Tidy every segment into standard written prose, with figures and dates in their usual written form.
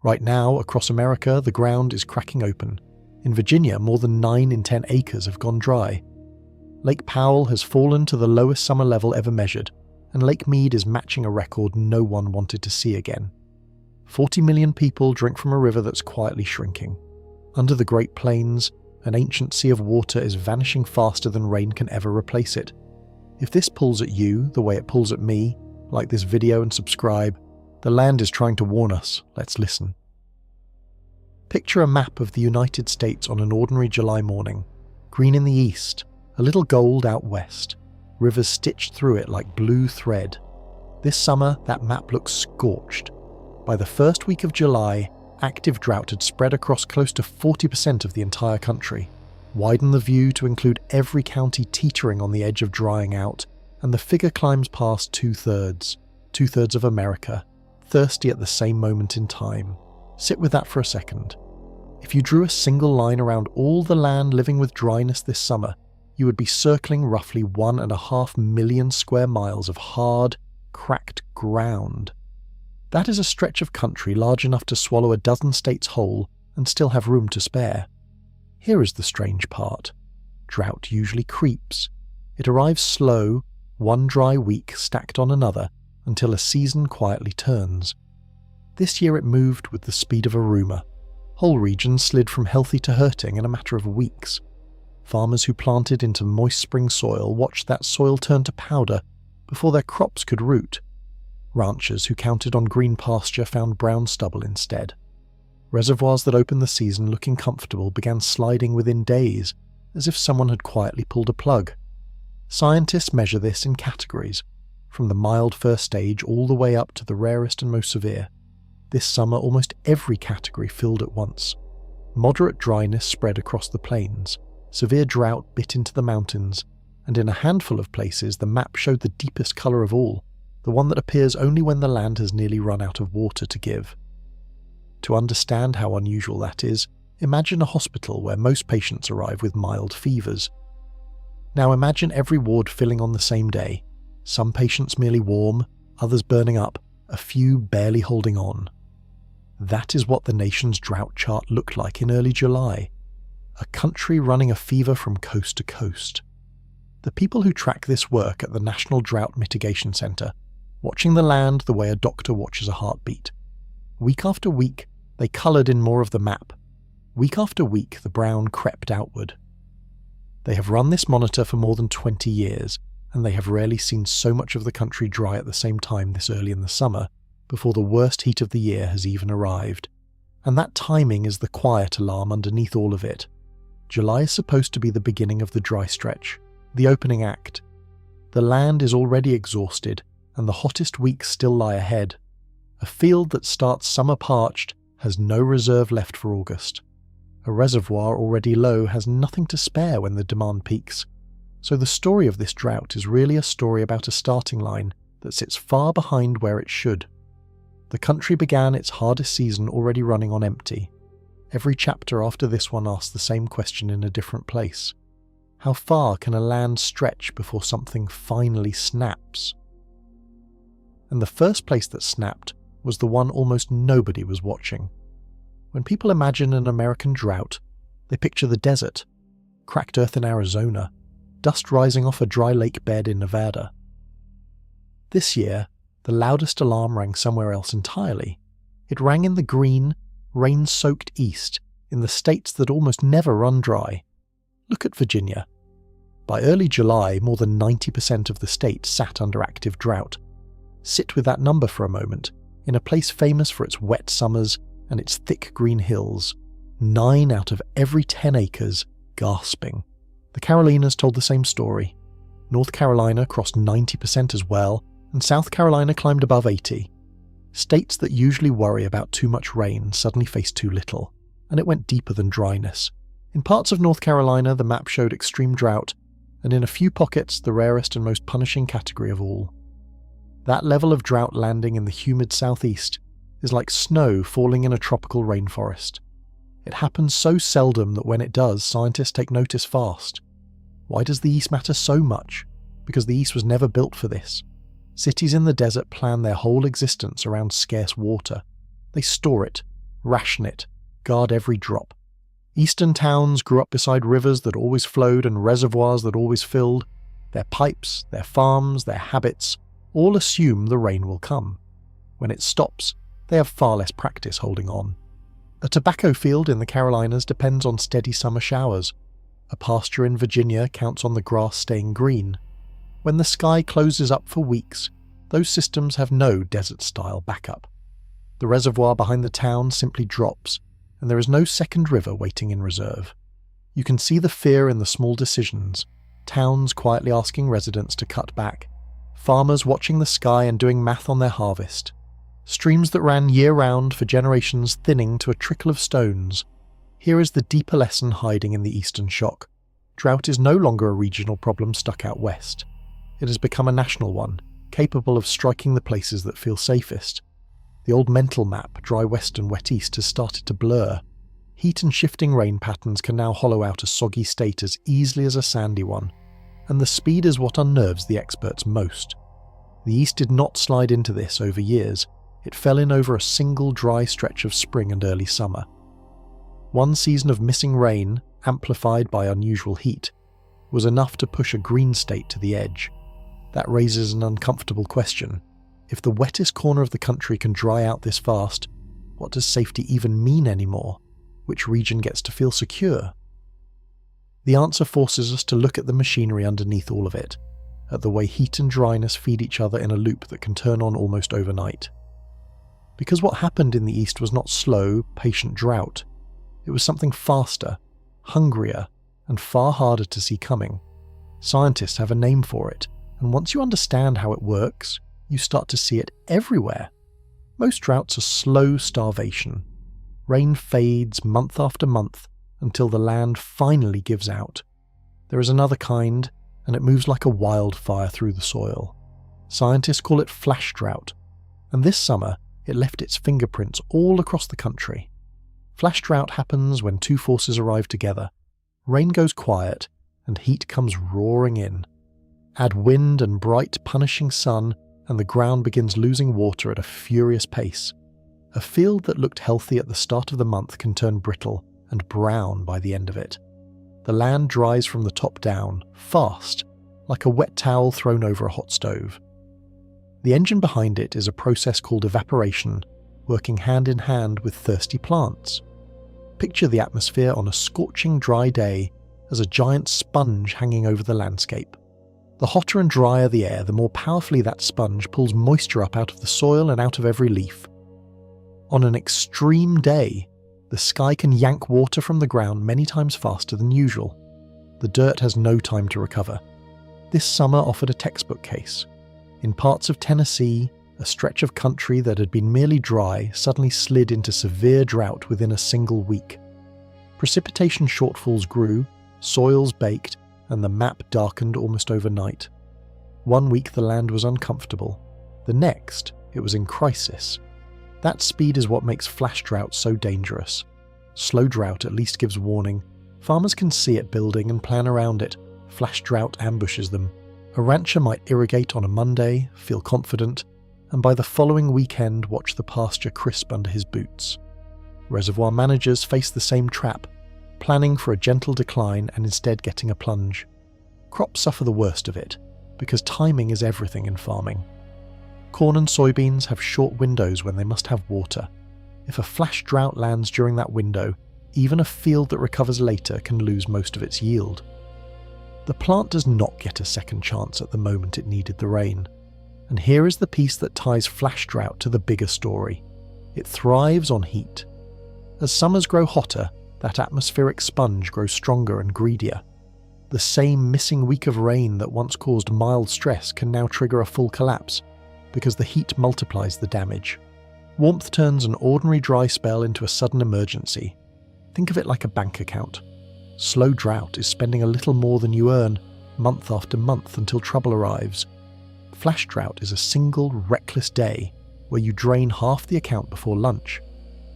Right now, across America, the ground is cracking open. In Virginia, more than 9 in 10 acres have gone dry. Lake Powell has fallen to the lowest summer level ever measured, and Lake Mead is matching a record no one wanted to see again. 40 million people drink from a river that's quietly shrinking. Under the Great Plains, an ancient sea of water is vanishing faster than rain can ever replace it. If this pulls at you the way it pulls at me, like this video and subscribe. The land is trying to warn us. Let's listen. Picture a map of the United States on an ordinary July morning. Green in the east, a little gold out west. Rivers stitched through it like blue thread. This summer, that map looks scorched. By the first week of July, active drought had spread across close to 40% of the entire country. Widen the view to include every county teetering on the edge of drying out, and the figure climbs past two-thirds of America, thirsty at the same moment in time. Sit with that for a second. If you drew a single line around all the land living with dryness this summer, you would be circling roughly 1.5 million square miles of hard, cracked ground. That is a stretch of country large enough to swallow a dozen states whole and still have room to spare. Here is the strange part. Drought usually creeps. It arrives slow, one dry week stacked on another, until a season quietly turns. This year it moved with the speed of a rumour. Whole regions slid from healthy to hurting in a matter of weeks. Farmers who planted into moist spring soil watched that soil turn to powder before their crops could root. Ranchers who counted on green pasture found brown stubble instead. Reservoirs that opened the season looking comfortable began sliding within days, as if someone had quietly pulled a plug. Scientists measure this in categories, from the mild first stage all the way up to the rarest and most severe. This summer, almost every category filled at once. Moderate dryness spread across the plains, severe drought bit into the mountains, and in a handful of places the map showed the deepest colour of all, the one that appears only when the land has nearly run out of water to give. To understand how unusual that is, imagine a hospital where most patients arrive with mild fevers. Now imagine every ward filling on the same day, some patients merely warm, others burning up, a few barely holding on. That is what the nation's drought chart looked like in early July. A country running a fever from coast to coast. The people who track this work at the National Drought Mitigation Center, watching the land the way a doctor watches a heartbeat. Week after week, they coloured in more of the map. Week after week, the brown crept outward. They have run this monitor for more than 20 years, and they have rarely seen so much of the country dry at the same time this early in the summer, before the worst heat of the year has even arrived. And that timing is the quiet alarm underneath all of it. July is supposed to be the beginning of the dry stretch, the opening act. The land is already exhausted, and the hottest weeks still lie ahead. A field that starts summer parched has no reserve left for August. A reservoir already low has nothing to spare when the demand peaks. So the story of this drought is really a story about a starting line that sits far behind where it should. The country began its hardest season already running on empty. Every chapter after this one asks the same question in a different place. How far can a land stretch before something finally snaps? And the first place that snapped was the one almost nobody was watching. When people imagine an American drought, they picture the desert, cracked earth in Arizona, dust rising off a dry lake bed in Nevada. This year, the loudest alarm rang somewhere else entirely. It rang in the green, rain-soaked east, in the states that almost never run dry. Look at Virginia. By early July, more than 90% of the state sat under active drought. Sit with that number for a moment, in a place famous for its wet summers and its thick green hills. 9 out of every 10 acres gasping. The Carolinas told the same story. North Carolina crossed 90% as well, and South Carolina climbed above 80. States that usually worry about too much rain suddenly faced too little, and it went deeper than dryness. In parts of North Carolina, the map showed extreme drought, and in a few pockets, the rarest and most punishing category of all. That level of drought landing in the humid southeast is like snow falling in a tropical rainforest. It happens so seldom that when it does, scientists take notice fast. Why does the East matter so much? Because the East was never built for this. Cities in the desert plan their whole existence around scarce water. They store it, ration it, guard every drop. Eastern towns grew up beside rivers that always flowed and reservoirs that always filled. Their pipes, their farms, their habits all assume the rain will come. When it stops, they have far less practice holding on. A tobacco field in the Carolinas depends on steady summer showers. A pasture in Virginia counts on the grass staying green. When the sky closes up for weeks, those systems have no desert-style backup. The reservoir behind the town simply drops, and there is no second river waiting in reserve. You can see the fear in the small decisions, towns quietly asking residents to cut back, farmers watching the sky and doing math on their harvest, streams that ran year-round for generations thinning to a trickle of stones. Here is the deeper lesson hiding in the eastern shock. Drought is no longer a regional problem stuck out west. It has become a national one, capable of striking the places that feel safest. The old mental map, dry west and wet east, has started to blur. Heat and shifting rain patterns can now hollow out a soggy state as easily as a sandy one, and the speed is what unnerves the experts most. The east did not slide into this over years. It fell in over a single dry stretch of spring and early summer. One season of missing rain, amplified by unusual heat, was enough to push a green state to the edge. That raises an uncomfortable question. If the wettest corner of the country can dry out this fast, what does safety even mean anymore? Which region gets to feel secure? The answer forces us to look at the machinery underneath all of it, at the way heat and dryness feed each other in a loop that can turn on almost overnight. Because what happened in the east was not slow, patient drought. It was something faster, hungrier, and far harder to see coming. Scientists have a name for it, and once you understand how it works, you start to see it everywhere. Most droughts are slow starvation. Rain fades month after month until the land finally gives out. There is another kind, and it moves like a wildfire through the soil. Scientists call it flash drought, and this summer it left its fingerprints all across the country. Flash drought happens when two forces arrive together. Rain goes quiet, and heat comes roaring in. Add wind and bright, punishing sun, and the ground begins losing water at a furious pace. A field that looked healthy at the start of the month can turn brittle and brown by the end of it. The land dries from the top down, fast, like a wet towel thrown over a hot stove. The engine behind it is a process called evaporation, working hand in hand with thirsty plants. Picture the atmosphere on a scorching dry day as a giant sponge hanging over the landscape. The hotter and drier the air, the more powerfully that sponge pulls moisture up out of the soil and out of every leaf. On an extreme day, the sky can yank water from the ground many times faster than usual. The dirt has no time to recover. This summer offered a textbook case. In parts of Tennessee, a stretch of country that had been merely dry suddenly slid into severe drought within a single week. Precipitation shortfalls grew, soils baked, and the map darkened almost overnight. One week the land was uncomfortable. The next, it was in crisis. That speed is what makes flash drought so dangerous. Slow drought at least gives warning. Farmers can see it building and plan around it. Flash drought ambushes them. A rancher might irrigate on a Monday, feel confident, and by the following weekend watch the pasture crisp under his boots. Reservoir managers face the same trap, planning for a gentle decline and instead getting a plunge. Crops suffer the worst of it, because timing is everything in farming. Corn and soybeans have short windows when they must have water. If a flash drought lands during that window, even a field that recovers later can lose most of its yield. The plant does not get a second chance at the moment it needed the rain. And here is the piece that ties flash drought to the bigger story. It thrives on heat. As summers grow hotter, that atmospheric sponge grows stronger and greedier. The same missing week of rain that once caused mild stress can now trigger a full collapse, because the heat multiplies the damage. Warmth turns an ordinary dry spell into a sudden emergency. Think of it like a bank account. Slow drought is spending a little more than you earn, month after month until trouble arrives. Flash drought is a single, reckless day where you drain half the account before lunch.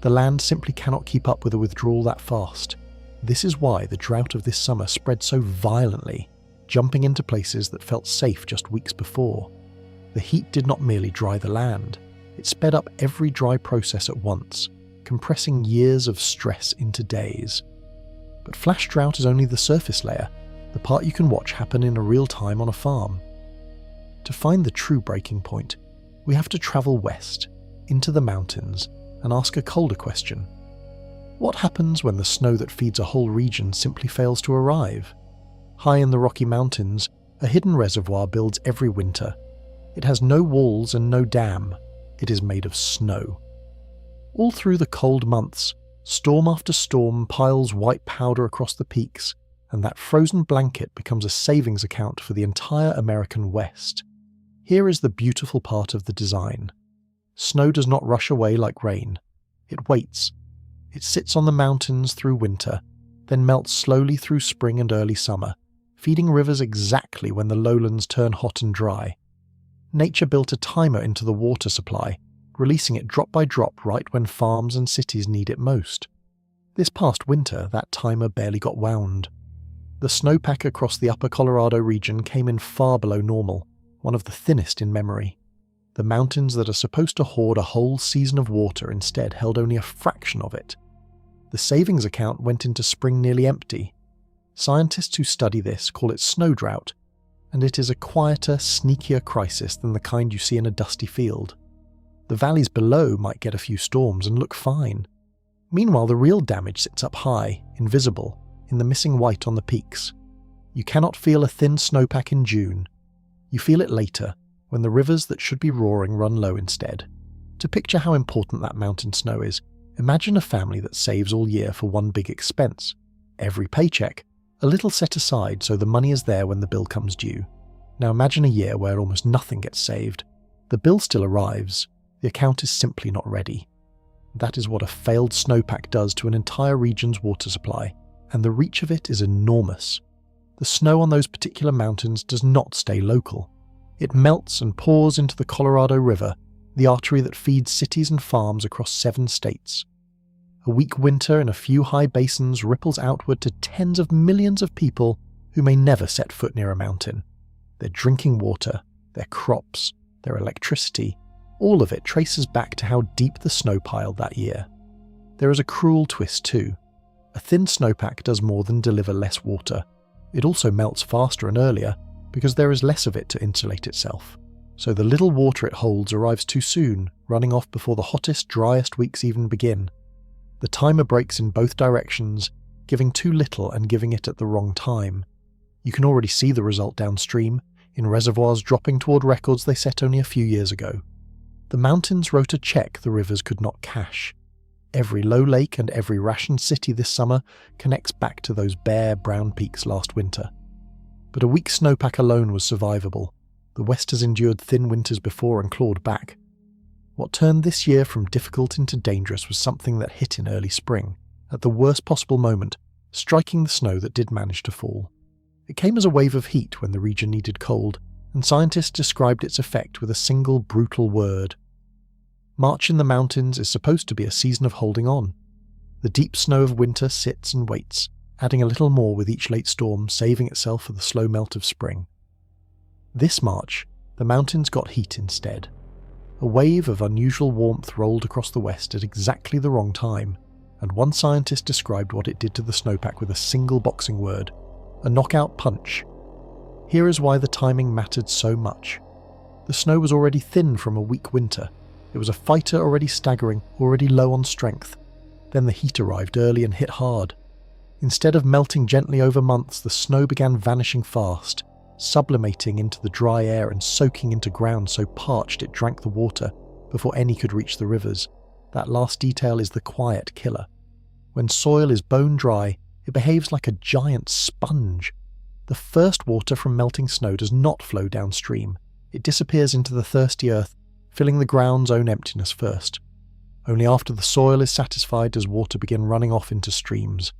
The land simply cannot keep up with a withdrawal that fast. This is why the drought of this summer spread so violently, jumping into places that felt safe just weeks before. The heat did not merely dry the land, it sped up every dry process at once, compressing years of stress into days. But flash drought is only the surface layer, the part you can watch happen in real time on a farm. To find the true breaking point, we have to travel west, into the mountains, and ask a colder question. What happens when the snow that feeds a whole region simply fails to arrive? High in the Rocky Mountains, a hidden reservoir builds every winter. It has no walls and no dam. It is made of snow. All through the cold months, storm after storm piles white powder across the peaks, and that frozen blanket becomes a savings account for the entire American West. Here is the beautiful part of the design. Snow does not rush away like rain. It waits. It sits on the mountains through winter, then melts slowly through spring and early summer, feeding rivers exactly when the lowlands turn hot and dry. Nature built a timer into the water supply, releasing it drop by drop right when farms and cities need it most. This past winter, that timer barely got wound. The snowpack across the upper Colorado region came in far below normal, one of the thinnest in memory. The mountains that are supposed to hoard a whole season of water instead held only a fraction of it. The savings account went into spring nearly empty. Scientists who study this call it snow drought, and it is a quieter, sneakier crisis than the kind you see in a dusty field. The valleys below might get a few storms and look fine. Meanwhile, the real damage sits up high, invisible, in the missing white on the peaks. You cannot feel a thin snowpack in June. You feel it later, when the rivers that should be roaring run low instead. To picture how important that mountain snow is, imagine a family that saves all year for one big expense. Every paycheck, a little set aside so the money is there when the bill comes due. Now imagine a year where almost nothing gets saved. The bill still arrives, the account is simply not ready. That is what a failed snowpack does to an entire region's water supply, and the reach of it is enormous. The snow on those particular mountains does not stay local. It melts and pours into the Colorado River, the artery that feeds cities and farms across 7 states. A weak winter in a few high basins ripples outward to tens of millions of people who may never set foot near a mountain. Their drinking water, their crops, their electricity, all of it traces back to how deep the snow piled that year. There is a cruel twist too. A thin snowpack does more than deliver less water. It also melts faster and earlier because there is less of it to insulate itself. So the little water it holds arrives too soon, running off before the hottest, driest weeks even begin. The timer breaks in both directions, giving too little and giving it at the wrong time. You can already see the result downstream, in reservoirs dropping toward records they set only a few years ago. The mountains wrote a check the rivers could not cash. Every low lake and every rationed city this summer connects back to those bare, brown peaks last winter. But a weak snowpack alone was survivable. The West has endured thin winters before and clawed back. What turned this year from difficult into dangerous was something that hit in early spring, at the worst possible moment, striking the snow that did manage to fall. It came as a wave of heat when the region needed cold, and scientists described its effect with a single brutal word. March in the mountains is supposed to be a season of holding on. The deep snow of winter sits and waits, adding a little more with each late storm, saving itself for the slow melt of spring. This March, the mountains got heat instead. A wave of unusual warmth rolled across the west at exactly the wrong time, and one scientist described what it did to the snowpack with a single boxing word: a knockout punch. Here is why the timing mattered so much. The snow was already thin from a weak winter. It was a fighter already staggering, already low on strength. Then the heat arrived early and hit hard. Instead of melting gently over months, the snow began vanishing fast, sublimating into the dry air and soaking into ground so parched it drank the water before any could reach the rivers. That last detail is the quiet killer. When soil is bone dry, it behaves like a giant sponge. The first water from melting snow does not flow downstream. It disappears into the thirsty earth, filling the ground's own emptiness first. Only after the soil is satisfied does water begin running off into streams.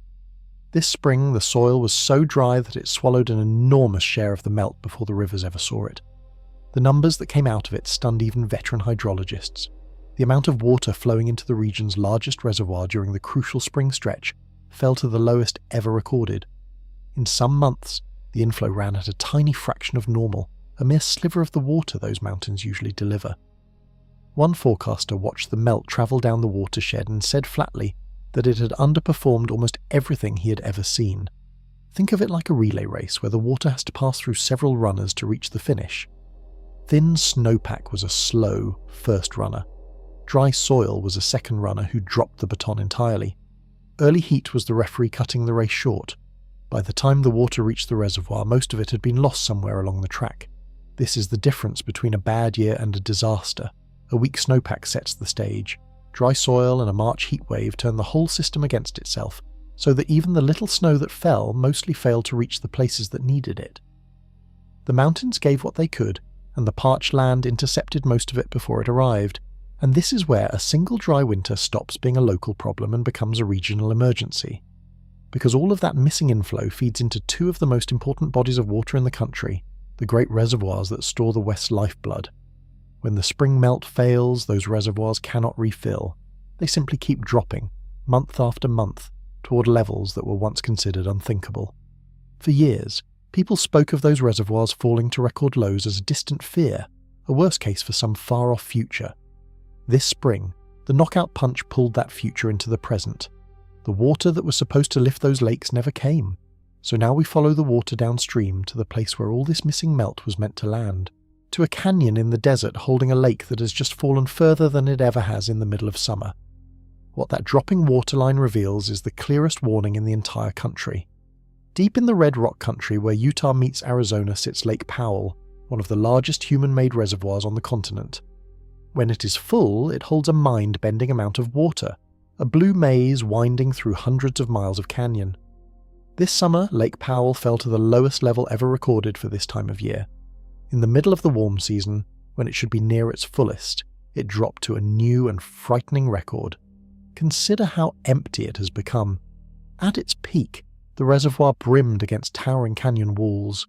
This spring, the soil was so dry that it swallowed an enormous share of the melt before the rivers ever saw it. The numbers that came out of it stunned even veteran hydrologists. The amount of water flowing into the region's largest reservoir during the crucial spring stretch fell to the lowest ever recorded. In some months, the inflow ran at a tiny fraction of normal, a mere sliver of the water those mountains usually deliver. One forecaster watched the melt travel down the watershed and said flatly that it had underperformed almost everything he had ever seen. Think of it like a relay race where the water has to pass through several runners to reach the finish. Thin snowpack was a slow first runner. Dry soil was a second runner who dropped the baton entirely. Early heat was the referee cutting the race short. By the time the water reached the reservoir, most of it had been lost somewhere along the track. This is the difference between a bad year and a disaster. A weak snowpack sets the stage. Dry soil and a March heatwave turned the whole system against itself, so that even the little snow that fell mostly failed to reach the places that needed it. The mountains gave what they could, and the parched land intercepted most of it before it arrived, and this is where a single dry winter stops being a local problem and becomes a regional emergency. Because all of that missing inflow feeds into two of the most important bodies of water in the country, the great reservoirs that store the West's lifeblood. When the spring melt fails, those reservoirs cannot refill. They simply keep dropping, month after month, toward levels that were once considered unthinkable. For years, people spoke of those reservoirs falling to record lows as a distant fear, a worst case for some far-off future. This spring, the knockout punch pulled that future into the present. The water that was supposed to lift those lakes never came, so now we follow the water downstream to the place where all this missing melt was meant to land, to a canyon in the desert holding a lake that has just fallen further than it ever has in the middle of summer. What that dropping waterline reveals is the clearest warning in the entire country. Deep in the Red Rock country where Utah meets Arizona sits Lake Powell, one of the largest human-made reservoirs on the continent. When it is full, it holds a mind-bending amount of water, a blue maze winding through hundreds of miles of canyon. This summer, Lake Powell fell to the lowest level ever recorded for this time of year. In the middle of the warm season, when it should be near its fullest, it dropped to a new and frightening record. Consider how empty it has become. At its peak, the reservoir brimmed against towering canyon walls.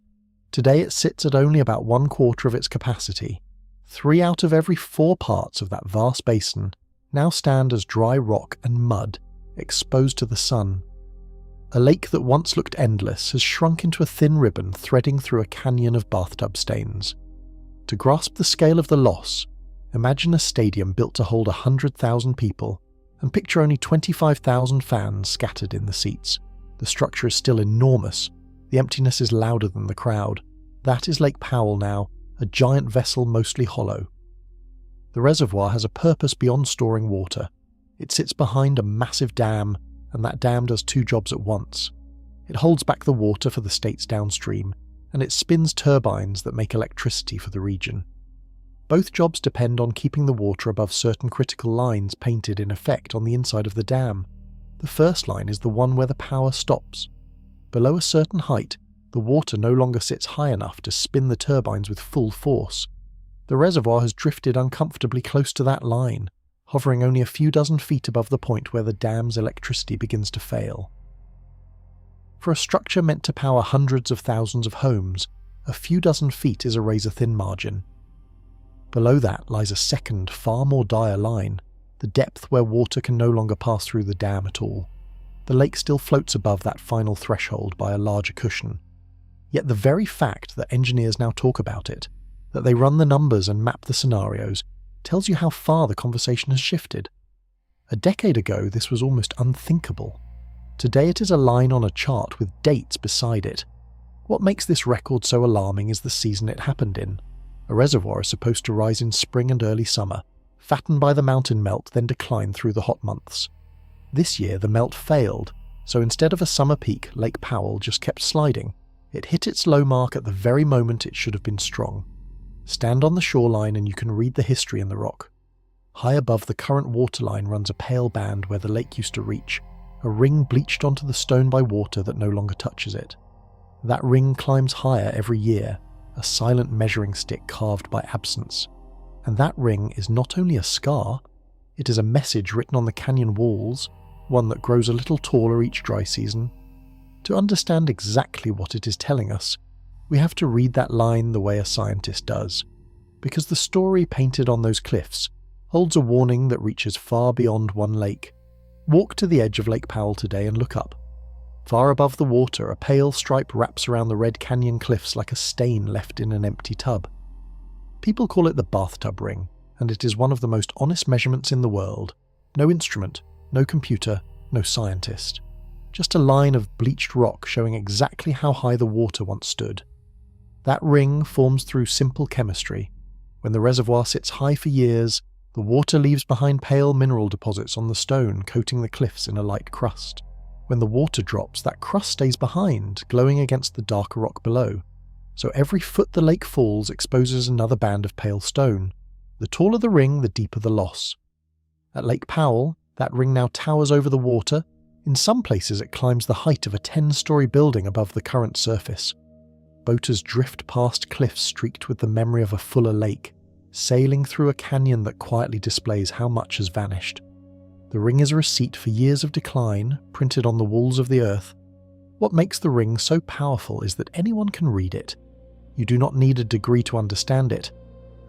Today it sits at only about 1/4 of its capacity. 3 out of every 4 parts of that vast basin now stand as dry rock and mud, exposed to the sun. A lake that once looked endless has shrunk into a thin ribbon threading through a canyon of bathtub stains. To grasp the scale of the loss, imagine a stadium built to hold 100,000 people, and picture only 25,000 fans scattered in the seats. The structure is still enormous. The emptiness is louder than the crowd. That is Lake Powell now, a giant vessel mostly hollow. The reservoir has a purpose beyond storing water. It sits behind a massive dam, and that dam does 2 jobs at once. It holds back the water for the states downstream, and it spins turbines that make electricity for the region. Both jobs depend on keeping the water above certain critical lines painted in effect on the inside of the dam. The first line is the one where the power stops. Below a certain height, the water no longer sits high enough to spin the turbines with full force. The reservoir has drifted uncomfortably close to that line, hovering only a few dozen feet above the point where the dam's electricity begins to fail. For a structure meant to power hundreds of thousands of homes, a few dozen feet is a razor-thin margin. Below that lies a second, far more dire line, the depth where water can no longer pass through the dam at all. The lake still floats above that final threshold by a larger cushion. Yet the very fact that engineers now talk about it, that they run the numbers and map the scenarios, tells you how far the conversation has shifted. A decade ago, this was almost unthinkable. Today it is a line on a chart with dates beside it. What makes this record so alarming is the season it happened in. A reservoir is supposed to rise in spring and early summer, fatten by the mountain melt, then decline through the hot months. This year the melt failed, so instead of a summer peak, Lake Powell just kept sliding. It hit its low mark at the very moment it should have been strong. Stand on the shoreline and you can read the history in the rock. High above the current waterline runs a pale band where the lake used to reach, a ring bleached onto the stone by water that no longer touches it. That ring climbs higher every year, a silent measuring stick carved by absence. And that ring is not only a scar, it is a message written on the canyon walls, one that grows a little taller each dry season. To understand exactly what it is telling us, we have to read that line the way a scientist does, because the story painted on those cliffs holds a warning that reaches far beyond one lake. Walk to the edge of Lake Powell today and look up. Far above the water, a pale stripe wraps around the red canyon cliffs like a stain left in an empty tub. People call it the bathtub ring, and it is one of the most honest measurements in the world. No instrument, no computer, no scientist. Just a line of bleached rock showing exactly how high the water once stood. That ring forms through simple chemistry. When the reservoir sits high for years, the water leaves behind pale mineral deposits on the stone, coating the cliffs in a light crust. When the water drops, that crust stays behind, glowing against the darker rock below. So every foot the lake falls exposes another band of pale stone. The taller the ring, the deeper the loss. At Lake Powell, that ring now towers over the water. In some places it climbs the height of a 10-story building above the current surface. Boaters drift past cliffs streaked with the memory of a fuller lake, sailing through a canyon that quietly displays how much has vanished. The ring is a receipt for years of decline, printed on the walls of the earth. What makes the ring so powerful is that anyone can read it. You do not need a degree to understand it.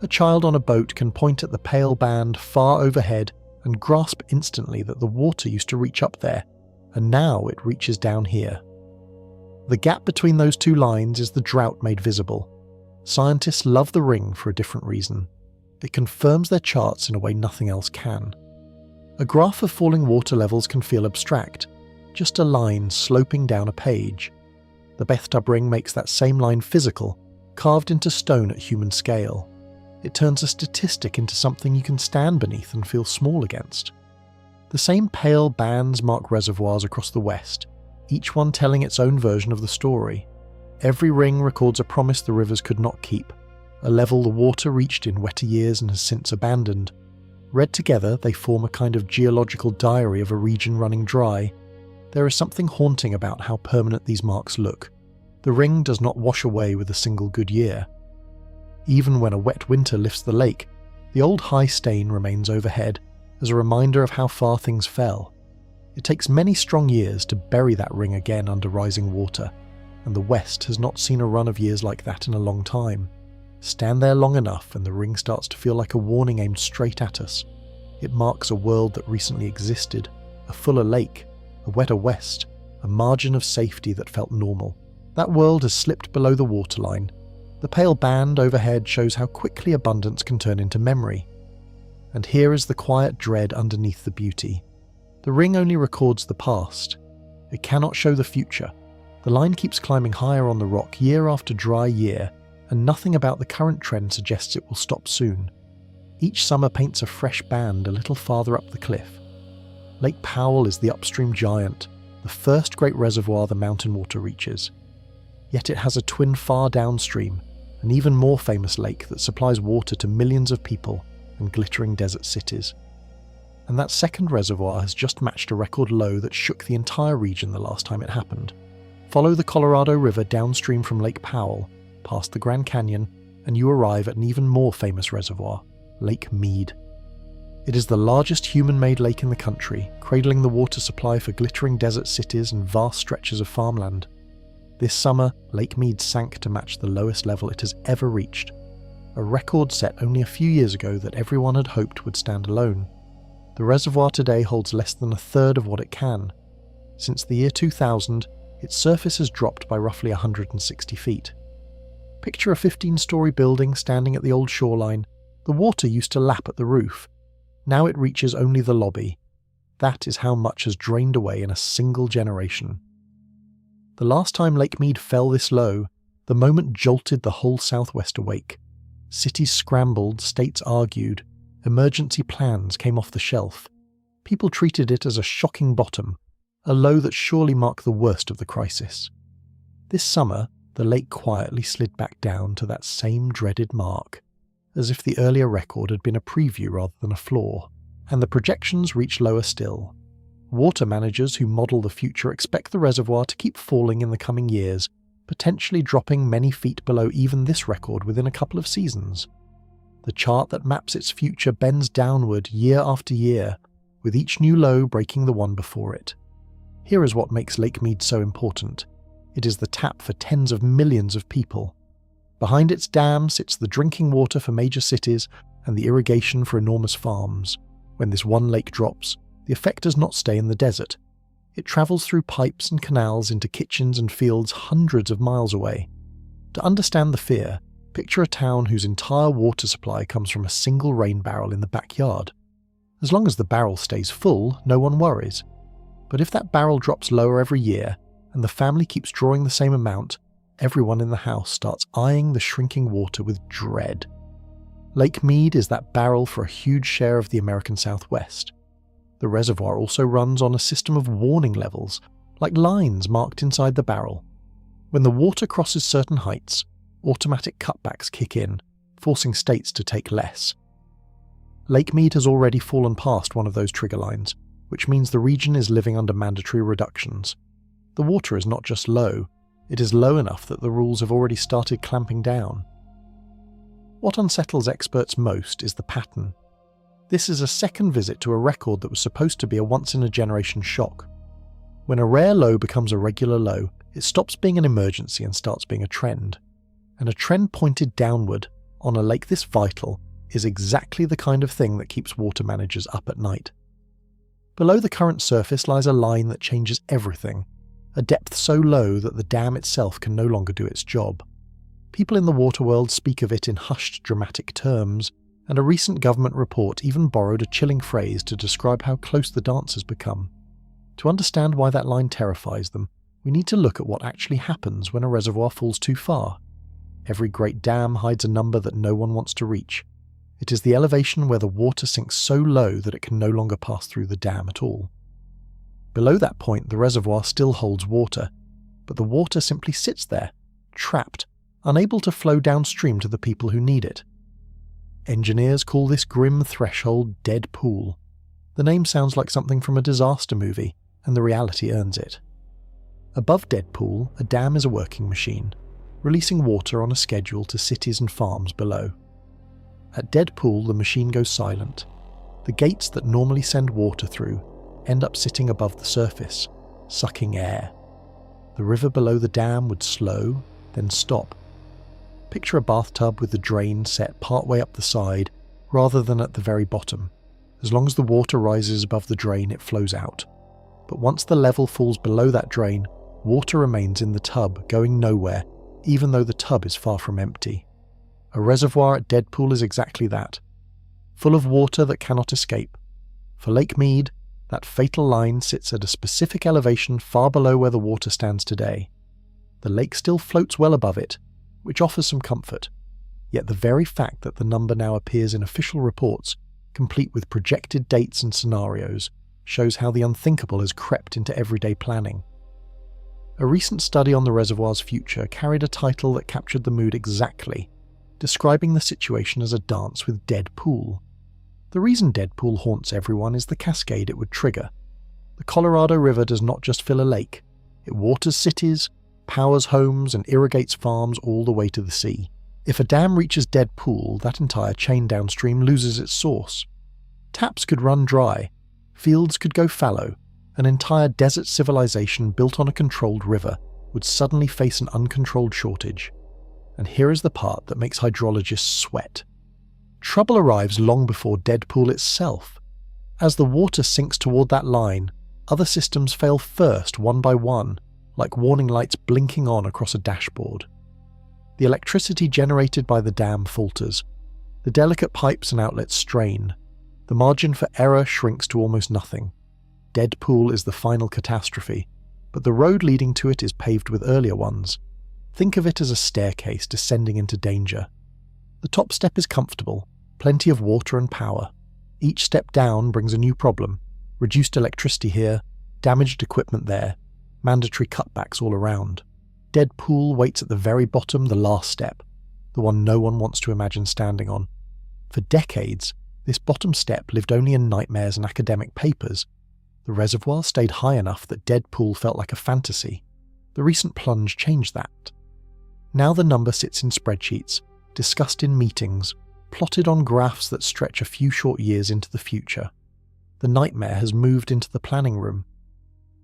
A child on a boat can point at the pale band far overhead and grasp instantly that the water used to reach up there, and now it reaches down here. The gap between those two lines is the drought made visible. Scientists love the ring for a different reason. It confirms their charts in a way nothing else can. A graph of falling water levels can feel abstract, just a line sloping down a page. The bathtub ring makes that same line physical, carved into stone at human scale. It turns a statistic into something you can stand beneath and feel small against. The same pale bands mark reservoirs across the West, each one telling its own version of the story. Every ring records a promise the rivers could not keep, a level the water reached in wetter years and has since abandoned. Read together, they form a kind of geological diary of a region running dry. There is something haunting about how permanent these marks look. The ring does not wash away with a single good year. Even when a wet winter lifts the lake, the old high stain remains overhead, as a reminder of how far things fell. It takes many strong years to bury that ring again under rising water, and the West has not seen a run of years like that in a long time. Stand there long enough and the ring starts to feel like a warning aimed straight at us. It marks a world that recently existed, a fuller lake, a wetter West, a margin of safety that felt normal. That world has slipped below the waterline. The pale band overhead shows how quickly abundance can turn into memory. And here is the quiet dread underneath the beauty. The ring only records the past. It cannot show the future. The line keeps climbing higher on the rock year after dry year, and nothing about the current trend suggests it will stop soon. Each summer paints a fresh band a little farther up the cliff. Lake Powell is the upstream giant, the first great reservoir the mountain water reaches. Yet it has a twin far downstream, an even more famous lake that supplies water to millions of people and glittering desert cities. And that second reservoir has just matched a record low that shook the entire region the last time it happened. Follow the Colorado River downstream from Lake Powell, past the Grand Canyon, and you arrive at an even more famous reservoir, Lake Mead. It is the largest human-made lake in the country, cradling the water supply for glittering desert cities and vast stretches of farmland. This summer, Lake Mead sank to match the lowest level it has ever reached, a record set only a few years ago that everyone had hoped would stand alone. The reservoir today holds less than a third of what it can. Since the year 2000, its surface has dropped by roughly 160 feet. Picture a 15-story building standing at the old shoreline. The water used to lap at the roof. Now it reaches only the lobby. That is how much has drained away in a single generation. The last time Lake Mead fell this low, the moment jolted the whole Southwest awake. Cities scrambled, states argued, emergency plans came off the shelf. People treated it as a shocking bottom, a low that surely marked the worst of the crisis. This summer, the lake quietly slid back down to that same dreaded mark, as if the earlier record had been a preview rather than a flaw, and the projections reach lower still. Water managers who model the future expect the reservoir to keep falling in the coming years, potentially dropping many feet below even this record within a couple of seasons. The chart that maps its future bends downward year after year, with each new low breaking the one before it. Here is what makes Lake Mead so important. It is the tap for tens of millions of people. Behind its dam sits the drinking water for major cities and the irrigation for enormous farms. When this one lake drops, the effect does not stay in the desert. It travels through pipes and canals into kitchens and fields hundreds of miles away. To understand the fear, Picture a town whose entire water supply comes from a single rain barrel in the backyard. As long as the barrel stays full, no one worries. But if that barrel drops lower every year, and the family keeps drawing the same amount, everyone in the house starts eyeing the shrinking water with dread. Lake Mead is that barrel for a huge share of the American Southwest. The reservoir also runs on a system of warning levels, like lines marked inside the barrel. When the water crosses certain heights, automatic cutbacks kick in, forcing states to take less. Lake Mead has already fallen past one of those trigger lines, which means the region is living under mandatory reductions. The water is not just low, it is low enough that the rules have already started clamping down. What unsettles experts most is the pattern. This is a second visit to a record that was supposed to be a once-in-a-generation shock. When a rare low becomes a regular low, it stops being an emergency and starts being a trend. And a trend pointed downward, on a lake this vital, is exactly the kind of thing that keeps water managers up at night. Below the current surface lies a line that changes everything, a depth so low that the dam itself can no longer do its job. People in the water world speak of it in hushed, dramatic terms, and a recent government report even borrowed a chilling phrase to describe how close the dance has become. To understand why that line terrifies them, we need to look at what actually happens when a reservoir falls too far. Every great dam hides a number that no one wants to reach. It is the elevation where the water sinks so low that it can no longer pass through the dam at all. Below that point, the reservoir still holds water, but the water simply sits there, trapped, unable to flow downstream to the people who need it. Engineers call this grim threshold dead pool. The name sounds like something from a disaster movie, and the reality earns it. Above dead pool, a dam is a working machine, releasing water on a schedule to cities and farms below. At dead pool, the machine goes silent. The gates that normally send water through end up sitting above the surface, sucking air. The river below the dam would slow, then stop. Picture a bathtub with the drain set partway up the side rather than at the very bottom. As long as the water rises above the drain, it flows out. But once the level falls below that drain, water remains in the tub, going nowhere, even though the tub is far from empty. A reservoir at dead pool is exactly that, full of water that cannot escape. For Lake Mead, that fatal line sits at a specific elevation far below where the water stands today. The lake still floats well above it, which offers some comfort. Yet the very fact that the number now appears in official reports, complete with projected dates and scenarios, shows how the unthinkable has crept into everyday planning. A recent study on the reservoir's future carried a title that captured the mood exactly, describing the situation as a dance with dead pool. The reason dead pool haunts everyone is the cascade it would trigger. The Colorado River does not just fill a lake, it waters cities, powers homes and irrigates farms all the way to the sea. If a dam reaches dead pool, that entire chain downstream loses its source. Taps could run dry, fields could go fallow, an entire desert civilization built on a controlled river would suddenly face an uncontrolled shortage. And here is the part that makes hydrologists sweat. Trouble arrives long before dead pool itself. As the water sinks toward that line, other systems fail first one by one, like warning lights blinking on across a dashboard. The electricity generated by the dam falters. The delicate pipes and outlets strain. The margin for error shrinks to almost nothing. Dead pool is the final catastrophe, but the road leading to it is paved with earlier ones. Think of it as a staircase descending into danger. The top step is comfortable, plenty of water and power. Each step down brings a new problem. Reduced electricity here, damaged equipment there, mandatory cutbacks all around. Dead pool waits at the very bottom, the last step, the one no one wants to imagine standing on. For decades, this bottom step lived only in nightmares and academic papers. The reservoir stayed high enough that dead pool felt like a fantasy. The recent plunge changed that. Now the number sits in spreadsheets, discussed in meetings, plotted on graphs that stretch a few short years into the future. The nightmare has moved into the planning room.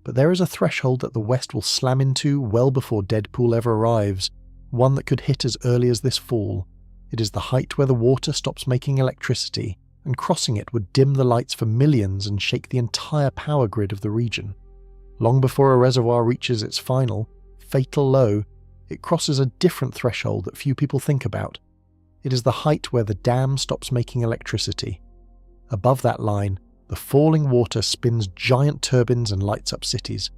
But there is a threshold that the West will slam into well before dead pool ever arrives, one that could hit as early as this fall. It is the height where the water stops making electricity, and crossing it would dim the lights for millions and shake the entire power grid of the region. Long before a reservoir reaches its final, fatal low, it crosses a different threshold that few people think about. It is the height where the dam stops making electricity. Above that line, the falling water spins giant turbines and lights up cities.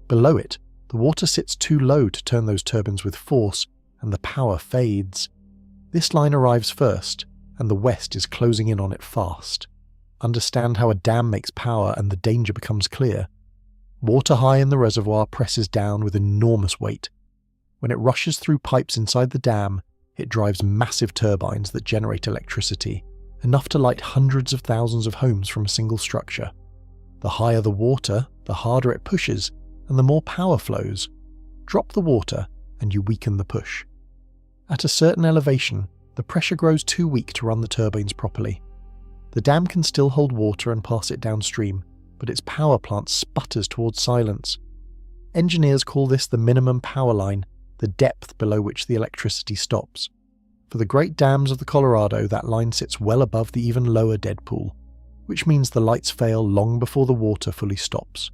Below it, the water sits too low to turn those turbines with force, and the power fades. This line arrives first, and the West is closing in on it fast. Understand how a dam makes power and the danger becomes clear. Water high in the reservoir presses down with enormous weight. When it rushes through pipes inside the dam, it drives massive turbines that generate electricity, enough to light hundreds of thousands of homes from a single structure. The higher the water, the harder it pushes, and the more power flows. Drop the water, and you weaken the push. At a certain elevation, the pressure grows too weak to run the turbines properly. The dam can still hold water and pass it downstream, but its power plant sputters towards silence. Engineers call this the minimum power line, the depth below which the electricity stops. For the great dams of the Colorado, that line sits well above the even lower dead pool, which means the lights fail long before the water fully stops.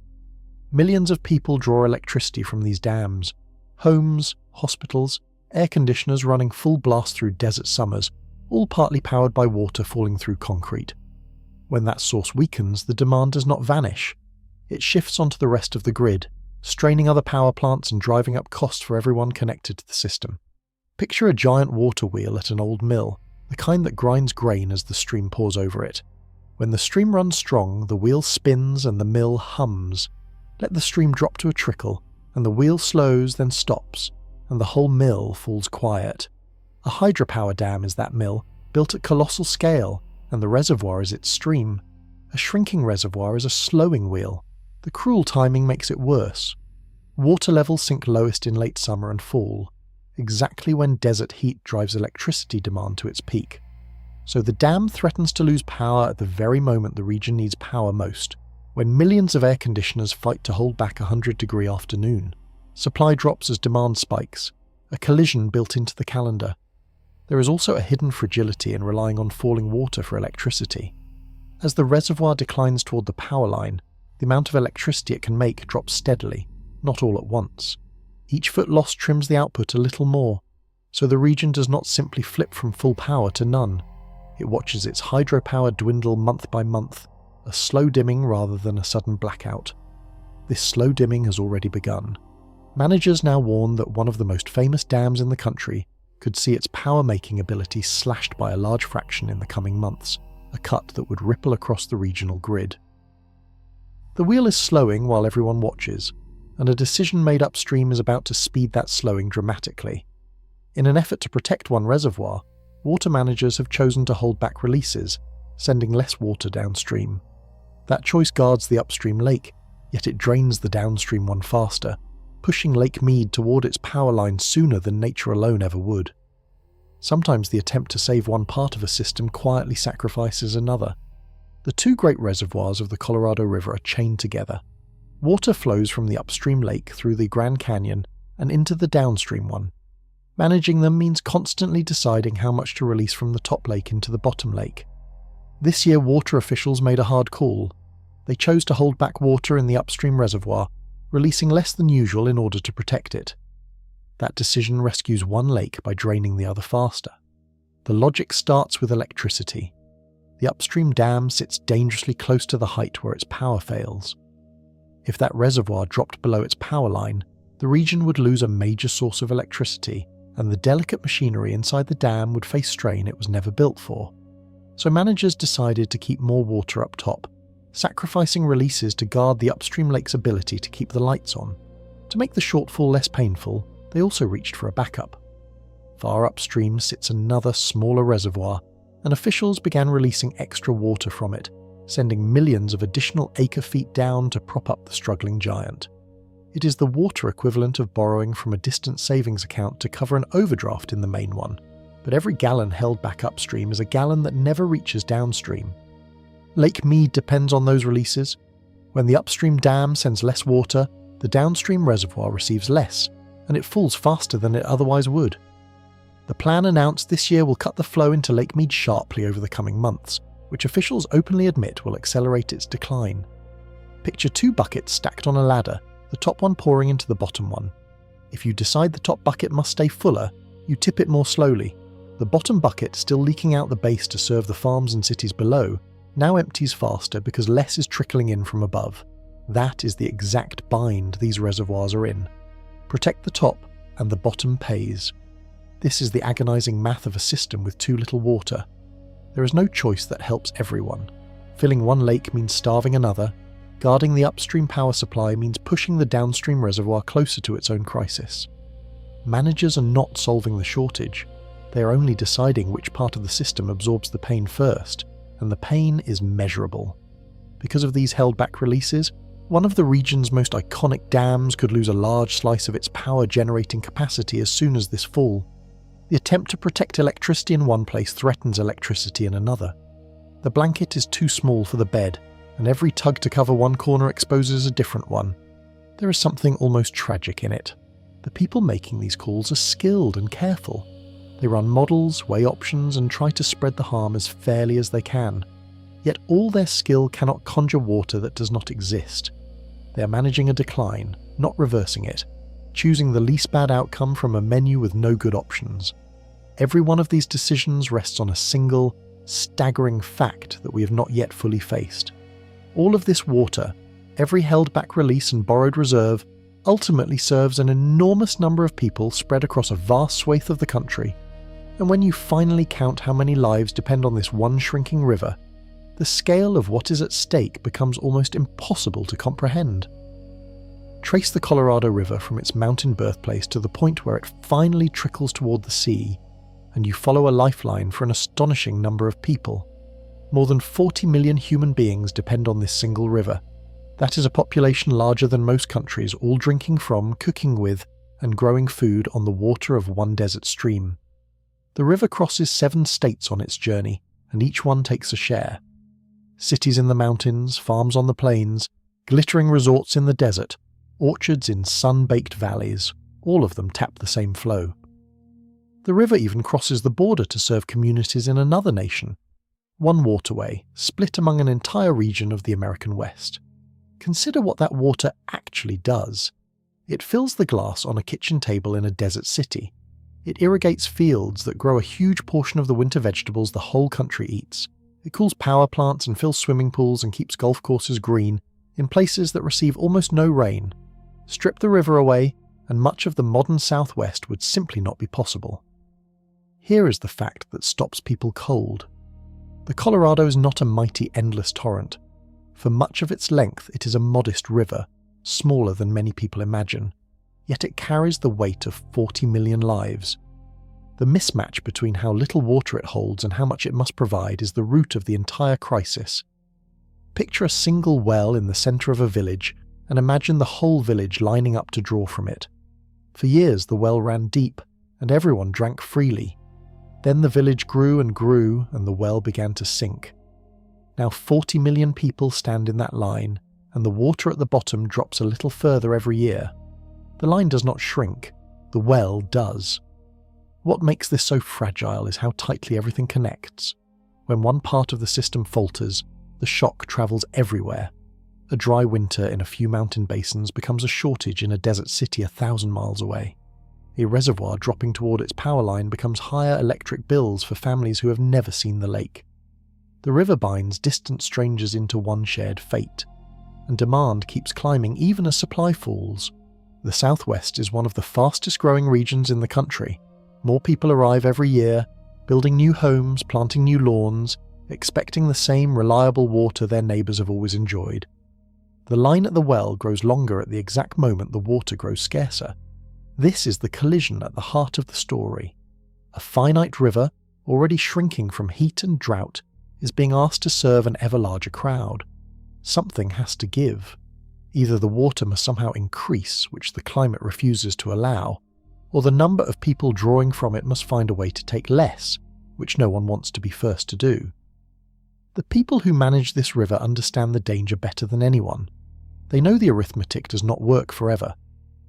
Millions of people draw electricity from these dams. Homes, hospitals, air conditioners running full blast through desert summers, all partly powered by water falling through concrete. When that source weakens, the demand does not vanish. It shifts onto the rest of the grid, straining other power plants and driving up costs for everyone connected to the system. Picture a giant water wheel at an old mill, the kind that grinds grain as the stream pours over it. When the stream runs strong, the wheel spins and the mill hums. Let the stream drop to a trickle, and the wheel slows, then stops, and the whole mill falls quiet. A hydropower dam is that mill, built at colossal scale, and the reservoir is its stream. A shrinking reservoir is a slowing wheel. The cruel timing makes it worse. Water levels sink lowest in late summer and fall, exactly when desert heat drives electricity demand to its peak. So the dam threatens to lose power at the very moment the region needs power most, when millions of air conditioners fight to hold back a 100-degree afternoon. Supply drops as demand spikes, a collision built into the calendar. There is also a hidden fragility in relying on falling water for electricity. As the reservoir declines toward the power line, the amount of electricity it can make drops steadily, not all at once. Each foot lost trims the output a little more, so the region does not simply flip from full power to none. It watches its hydropower dwindle month by month, a slow dimming rather than a sudden blackout. This slow dimming has already begun. Managers now warn that one of the most famous dams in the country could see its power-making ability slashed by a large fraction in the coming months, a cut that would ripple across the regional grid. The wheel is slowing while everyone watches, and a decision made upstream is about to speed that slowing dramatically. In an effort to protect one reservoir, water managers have chosen to hold back releases, sending less water downstream. That choice guards the upstream lake, yet it drains the downstream one faster, pushing Lake Mead toward its power line sooner than nature alone ever would. Sometimes the attempt to save one part of a system quietly sacrifices another. The two great reservoirs of the Colorado River are chained together. Water flows from the upstream lake through the Grand Canyon and into the downstream one. Managing them means constantly deciding how much to release from the top lake into the bottom lake. This year, water officials made a hard call. They chose to hold back water in the upstream reservoir, releasing less than usual in order to protect it. That decision rescues one lake by draining the other faster. The logic starts with electricity. The upstream dam sits dangerously close to the height where its power fails. If that reservoir dropped below its power line, the region would lose a major source of electricity, and the delicate machinery inside the dam would face strain it was never built for. So managers decided to keep more water up top, sacrificing releases to guard the upstream lake's ability to keep the lights on. To make the shortfall less painful, they also reached for a backup. Far upstream sits another smaller reservoir, and officials began releasing extra water from it, sending millions of additional acre-feet down to prop up the struggling giant. It is the water equivalent of borrowing from a distant savings account to cover an overdraft in the main one, but every gallon held back upstream is a gallon that never reaches downstream. Lake Mead depends on those releases. When the upstream dam sends less water, the downstream reservoir receives less, and it falls faster than it otherwise would. The plan announced this year will cut the flow into Lake Mead sharply over the coming months, which officials openly admit will accelerate its decline. Picture two buckets stacked on a ladder, the top one pouring into the bottom one. If you decide the top bucket must stay fuller, you tip it more slowly. The bottom bucket, still leaking out the base to serve the farms and cities below, now empties faster because less is trickling in from above. That is the exact bind these reservoirs are in. Protect the top, and the bottom pays. This is the agonizing math of a system with too little water. There is no choice that helps everyone. Filling one lake means starving another. Guarding the upstream power supply means pushing the downstream reservoir closer to its own crisis. Managers are not solving the shortage. They are only deciding which part of the system absorbs the pain first, and the pain is measurable. Because of these held-back releases, one of the region's most iconic dams could lose a large slice of its power-generating capacity as soon as this fall. The attempt to protect electricity in one place threatens electricity in another. The blanket is too small for the bed, and every tug to cover one corner exposes a different one. There is something almost tragic in it. The people making these calls are skilled and careful. They run models, weigh options, and try to spread the harm as fairly as they can. Yet all their skill cannot conjure water that does not exist. They are managing a decline, not reversing it, choosing the least bad outcome from a menu with no good options. Every one of these decisions rests on a single, staggering fact that we have not yet fully faced. All of this water, every held-back release and borrowed reserve, ultimately serves an enormous number of people spread across a vast swathe of the country. And when you finally count how many lives depend on this one shrinking river, the scale of what is at stake becomes almost impossible to comprehend. Trace the Colorado River from its mountain birthplace to the point where it finally trickles toward the sea, and you follow a lifeline for an astonishing number of people. More than 40 million human beings depend on this single river. That is a population larger than most countries, all drinking from, cooking with, and growing food on the water of one desert stream. The river crosses 7 states on its journey, and each one takes a share. Cities in the mountains, farms on the plains, glittering resorts in the desert, orchards in sun-baked valleys, all of them tap the same flow. The river even crosses the border to serve communities in another nation. One waterway, split among an entire region of the American West. Consider what that water actually does. It fills the glass on a kitchen table in a desert city. It irrigates fields that grow a huge portion of the winter vegetables the whole country eats. It cools power plants and fills swimming pools and keeps golf courses green in places that receive almost no rain. Strip the river away, and much of the modern Southwest would simply not be possible. Here is the fact that stops people cold. The Colorado is not a mighty endless torrent. For much of its length it is a modest river, smaller than many people imagine, yet it carries the weight of 40 million lives. The mismatch between how little water it holds and how much it must provide is the root of the entire crisis. Picture a single well in the centre of a village, and imagine the whole village lining up to draw from it. For years the well ran deep, and everyone drank freely. Then the village grew, and the well began to sink. Now 40 million people stand in that line, and the water at the bottom drops a little further every year. The line does not shrink, the well does. What makes this so fragile is how tightly everything connects. When one part of the system falters, the shock travels everywhere. A dry winter in a few mountain basins becomes a shortage in a desert city 1,000 miles away. A reservoir dropping toward its power line becomes higher electric bills for families who have never seen the lake. The river binds distant strangers into one shared fate, and demand keeps climbing even as supply falls. The Southwest is one of the fastest growing regions in the country. More people arrive every year, building new homes, planting new lawns, expecting the same reliable water their neighbours have always enjoyed. The line at the well grows longer at the exact moment the water grows scarcer. This is the collision at the heart of the story. A finite river, already shrinking from heat and drought, is being asked to serve an ever larger crowd. Something has to give. Either the water must somehow increase, which the climate refuses to allow, or the number of people drawing from it must find a way to take less, which no one wants to be first to do. The people who manage this river understand the danger better than anyone. They know the arithmetic does not work forever.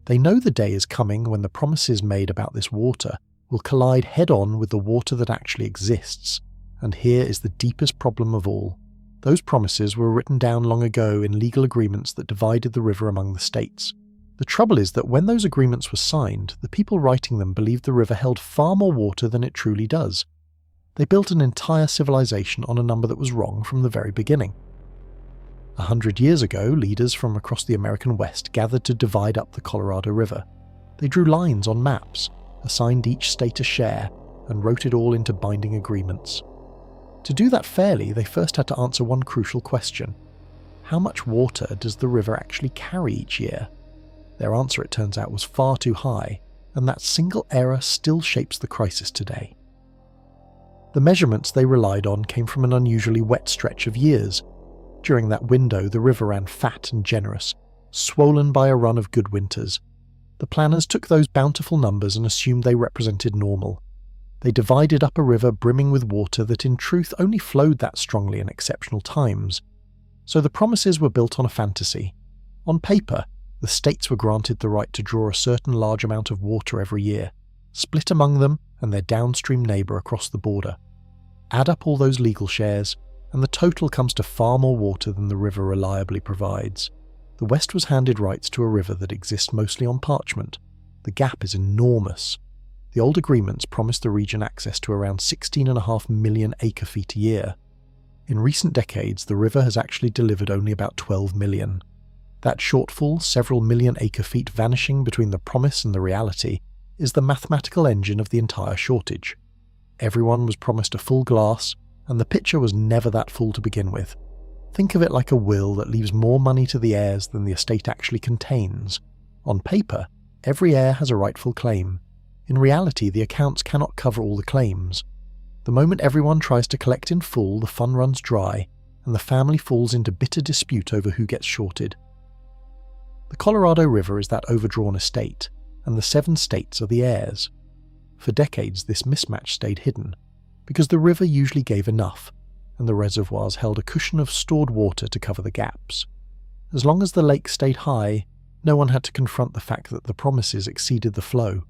They know the day is coming when the promises made about this water will collide head-on with the water that actually exists. And here is the deepest problem of all. Those promises were written down long ago in legal agreements that divided the river among the states. The trouble is that when those agreements were signed, the people writing them believed the river held far more water than it truly does. They built an entire civilization on a number that was wrong from the very beginning. 100 years ago, leaders from across the American West gathered to divide up the Colorado River. They drew lines on maps, assigned each state a share, and wrote it all into binding agreements. To do that fairly, they first had to answer one crucial question. How much water does the river actually carry each year? Their answer, it turns out, was far too high, and that single error still shapes the crisis today. The measurements they relied on came from an unusually wet stretch of years. During that window, the river ran fat and generous, swollen by a run of good winters. The planners took those bountiful numbers and assumed they represented normal. They divided up a river brimming with water that in truth only flowed that strongly in exceptional times. So the promises were built on a fantasy. On paper, the states were granted the right to draw a certain large amount of water every year, split among them and their downstream neighbour across the border. Add up all those legal shares, and the total comes to far more water than the river reliably provides. The West was handed rights to a river that exists mostly on parchment. The gap is enormous. The old agreements promised the region access to around 16.5 million acre-feet a year. In recent decades, the river has actually delivered only about 12 million. That shortfall, several million acre-feet vanishing between the promise and the reality, is the mathematical engine of the entire shortage. Everyone was promised a full glass, and the pitcher was never that full to begin with. Think of it like a will that leaves more money to the heirs than the estate actually contains. On paper, every heir has a rightful claim. In reality, the accounts cannot cover all the claims. The moment everyone tries to collect in full, the fund runs dry, and the family falls into bitter dispute over who gets shorted. The Colorado River is that overdrawn estate, and the 7 states are the heirs. For decades, this mismatch stayed hidden, because the river usually gave enough, and the reservoirs held a cushion of stored water to cover the gaps. As long as the lake stayed high, no one had to confront the fact that the promises exceeded the flow.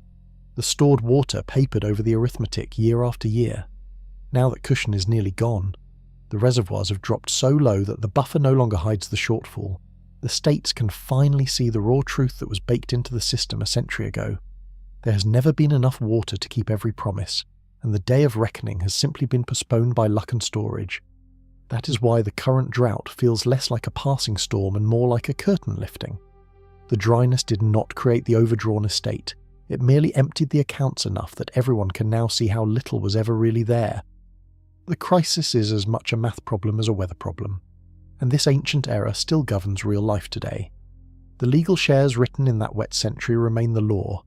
The stored water papered over the arithmetic year after year. Now that cushion is nearly gone. The reservoirs have dropped so low that the buffer no longer hides the shortfall. The states can finally see the raw truth that was baked into the system a century ago. There has never been enough water to keep every promise, and the day of reckoning has simply been postponed by luck and storage. That is why the current drought feels less like a passing storm and more like a curtain lifting. The dryness did not create the overdrawn estate. It merely emptied the accounts enough that everyone can now see how little was ever really there. The crisis is as much a math problem as a weather problem, and this ancient error still governs real life today. The legal shares written in that wet century remain the law.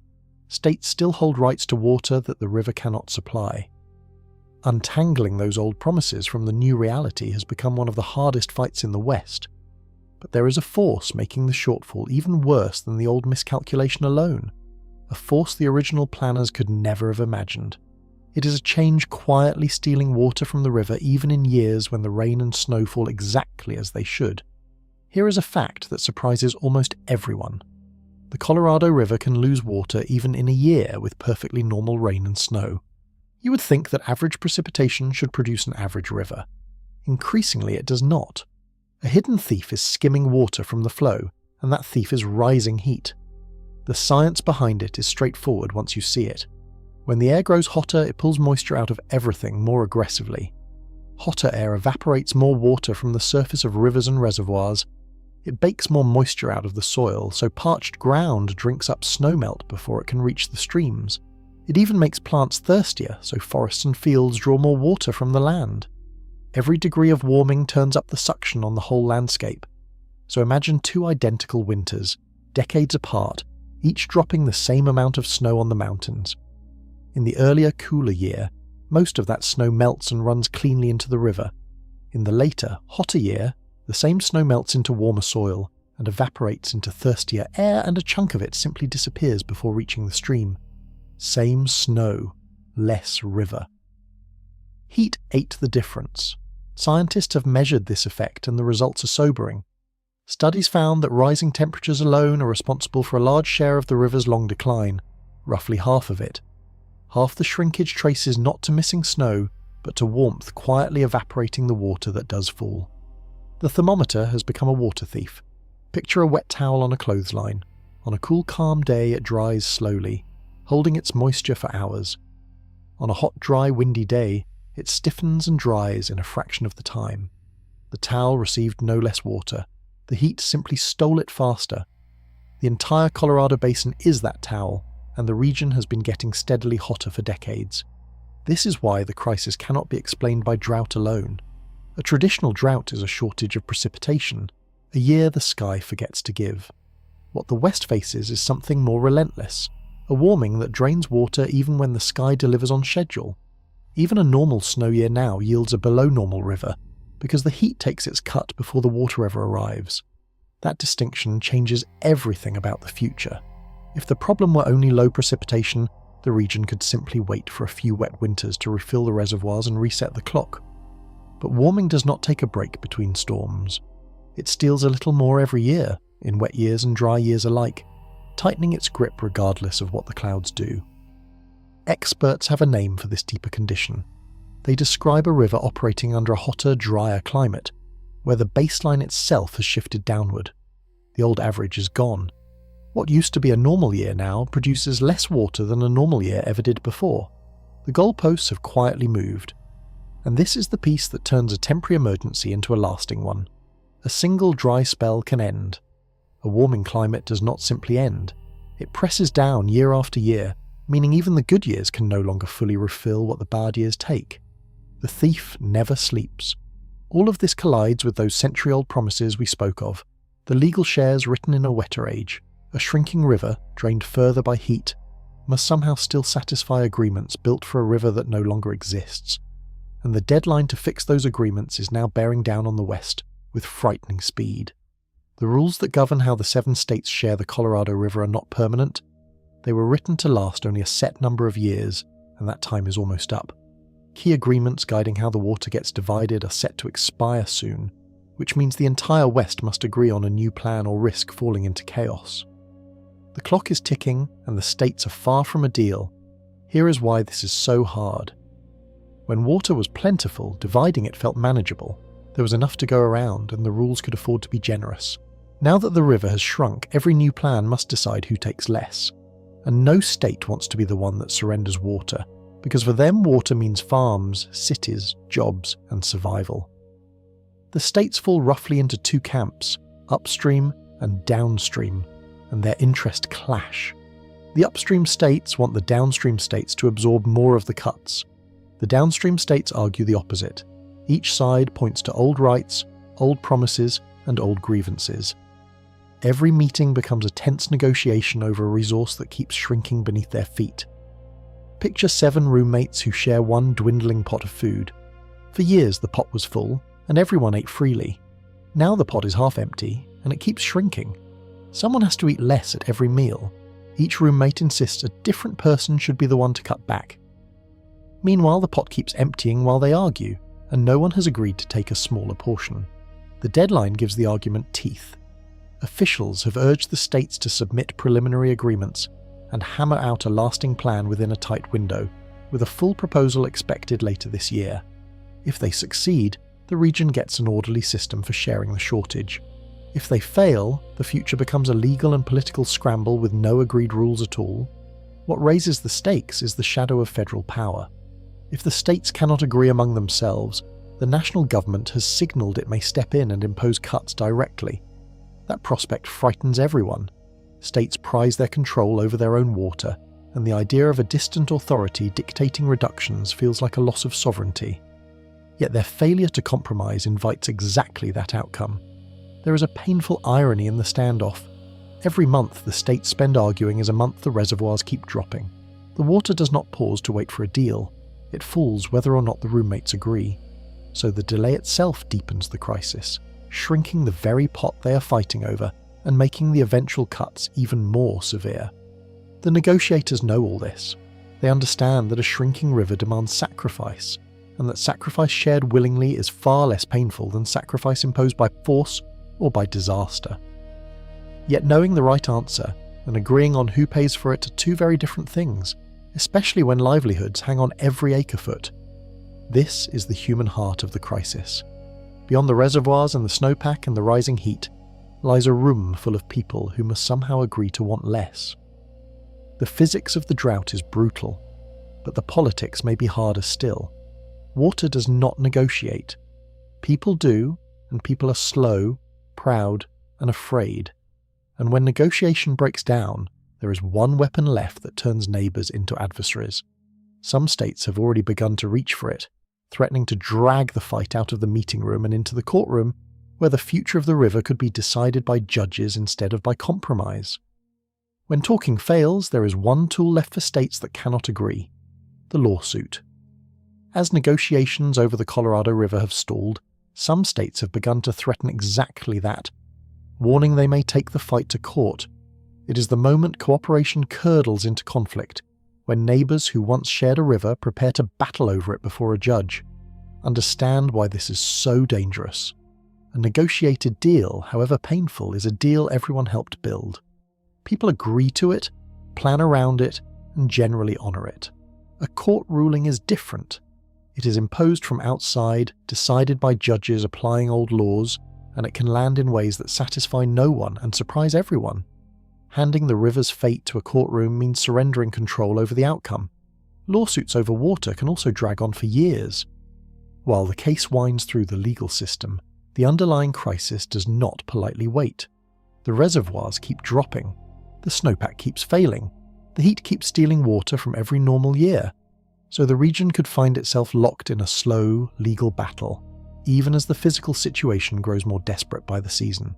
States still hold rights to water that the river cannot supply. Untangling those old promises from the new reality has become one of the hardest fights in the West. But there is a force making the shortfall even worse than the old miscalculation alone. A force the original planners could never have imagined. It is a change quietly stealing water from the river even in years when the rain and snow fall exactly as they should. Here is a fact that surprises almost everyone. The Colorado River can lose water even in a year with perfectly normal rain and snow. You would think that average precipitation should produce an average river. Increasingly, it does not. A hidden thief is skimming water from the flow, and that thief is rising heat. The science behind it is straightforward once you see it. When the air grows hotter, it pulls moisture out of everything more aggressively. Hotter air evaporates more water from the surface of rivers and reservoirs. It bakes more moisture out of the soil, so parched ground drinks up snowmelt before it can reach the streams. It even makes plants thirstier, so forests and fields draw more water from the land. Every degree of warming turns up the suction on the whole landscape. So imagine 2 identical winters, decades apart, each dropping the same amount of snow on the mountains. In the earlier, cooler year, most of that snow melts and runs cleanly into the river. In the later, hotter year, the same snow melts into warmer soil and evaporates into thirstier air, and a chunk of it simply disappears before reaching the stream. Same snow, less river. Heat ate the difference. Scientists have measured this effect and the results are sobering. Studies found that rising temperatures alone are responsible for a large share of the river's long decline, roughly half of it. Half the shrinkage traces not to missing snow, but to warmth quietly evaporating the water that does fall. The thermometer has become a water thief. Picture a wet towel on a clothesline. On a cool, calm day, it dries slowly, holding its moisture for hours. On a hot, dry, windy day, it stiffens and dries in a fraction of the time. The towel received no less water. The heat simply stole it faster. The entire Colorado Basin is that towel, and the region has been getting steadily hotter for decades. This is why the crisis cannot be explained by drought alone. A traditional drought is a shortage of precipitation, a year the sky forgets to give. What the West faces is something more relentless, a warming that drains water even when the sky delivers on schedule. Even a normal snow year now yields a below-normal river, because the heat takes its cut before the water ever arrives. That distinction changes everything about the future. If the problem were only low precipitation, the region could simply wait for a few wet winters to refill the reservoirs and reset the clock. But warming does not take a break between storms. It steals a little more every year, in wet years and dry years alike, tightening its grip regardless of what the clouds do. Experts have a name for this deeper condition. They describe a river operating under a hotter, drier climate, where the baseline itself has shifted downward. The old average is gone. What used to be a normal year now produces less water than a normal year ever did before. The goalposts have quietly moved. And this is the piece that turns a temporary emergency into a lasting one. A single dry spell can end. A warming climate does not simply end. It presses down year after year, meaning even the good years can no longer fully refill what the bad years take. The thief never sleeps. All of this collides with those century-old promises we spoke of, the legal shares written in a wetter age. A shrinking river, drained further by heat, must somehow still satisfy agreements built for a river that no longer exists. And the deadline to fix those agreements is now bearing down on the West with frightening speed. The rules that govern how the 7 states share the Colorado River are not permanent. They were written to last only a set number of years, and that time is almost up. Key agreements guiding how the water gets divided are set to expire soon, which means the entire West must agree on a new plan or risk falling into chaos. The clock is ticking, and the states are far from a deal. Here is why this is so hard. When water was plentiful, dividing it felt manageable. There was enough to go around, and the rules could afford to be generous. Now that the river has shrunk, every new plan must decide who takes less. And no state wants to be the one that surrenders water, because for them water means farms, cities, jobs, and survival. The states fall roughly into 2 camps, upstream and downstream, and their interests clash. The upstream states want the downstream states to absorb more of the cuts. The downstream states argue the opposite. Each side points to old rights, old promises, and old grievances. Every meeting becomes a tense negotiation over a resource that keeps shrinking beneath their feet. Picture 7 roommates who share one dwindling pot of food. For years the pot was full, and everyone ate freely. Now the pot is half empty, and it keeps shrinking. Someone has to eat less at every meal. Each roommate insists a different person should be the one to cut back. Meanwhile, the pot keeps emptying while they argue, and no one has agreed to take a smaller portion. The deadline gives the argument teeth. Officials have urged the states to submit preliminary agreements and hammer out a lasting plan within a tight window, with a full proposal expected later this year. If they succeed, the region gets an orderly system for sharing the shortage. If they fail, the future becomes a legal and political scramble with no agreed rules at all. What raises the stakes is the shadow of federal power. If the states cannot agree among themselves, the national government has signalled it may step in and impose cuts directly. That prospect frightens everyone. States prize their control over their own water, and the idea of a distant authority dictating reductions feels like a loss of sovereignty. Yet their failure to compromise invites exactly that outcome. There is a painful irony in the standoff. Every month the states spend arguing is a month the reservoirs keep dropping. The water does not pause to wait for a deal. It falls whether or not the roommates agree. So the delay itself deepens the crisis, shrinking the very pot they are fighting over and making the eventual cuts even more severe. The negotiators know all this. They understand that a shrinking river demands sacrifice, and that sacrifice shared willingly is far less painful than sacrifice imposed by force or by disaster. Yet knowing the right answer and agreeing on who pays for it are 2 very different things, especially when livelihoods hang on every acre-foot. This is the human heart of the crisis. Beyond the reservoirs and the snowpack and the rising heat, lies a room full of people who must somehow agree to want less. The physics of the drought is brutal, but the politics may be harder still. Water does not negotiate. People do, and people are slow, proud, and afraid. And when negotiation breaks down, there is one weapon left that turns neighbours into adversaries. Some states have already begun to reach for it, threatening to drag the fight out of the meeting room and into the courtroom, where the future of the river could be decided by judges instead of by compromise. When talking fails, there is one tool left for states that cannot agree: the lawsuit. As negotiations over the Colorado River have stalled, some states have begun to threaten exactly that, warning they may take the fight to court. It is the moment cooperation curdles into conflict, when neighbours who once shared a river prepare to battle over it before a judge. Understand why this is so dangerous. A negotiated deal, however painful, is a deal everyone helped build. People agree to it, plan around it, and generally honour it. A court ruling is different. It is imposed from outside, decided by judges applying old laws, and it can land in ways that satisfy no one and surprise everyone. Handing the river's fate to a courtroom means surrendering control over the outcome. Lawsuits over water can also drag on for years. While the case winds through the legal system, the underlying crisis does not politely wait. The reservoirs keep dropping. The snowpack keeps failing. The heat keeps stealing water from every normal year. So the region could find itself locked in a slow, legal battle, even as the physical situation grows more desperate by the season.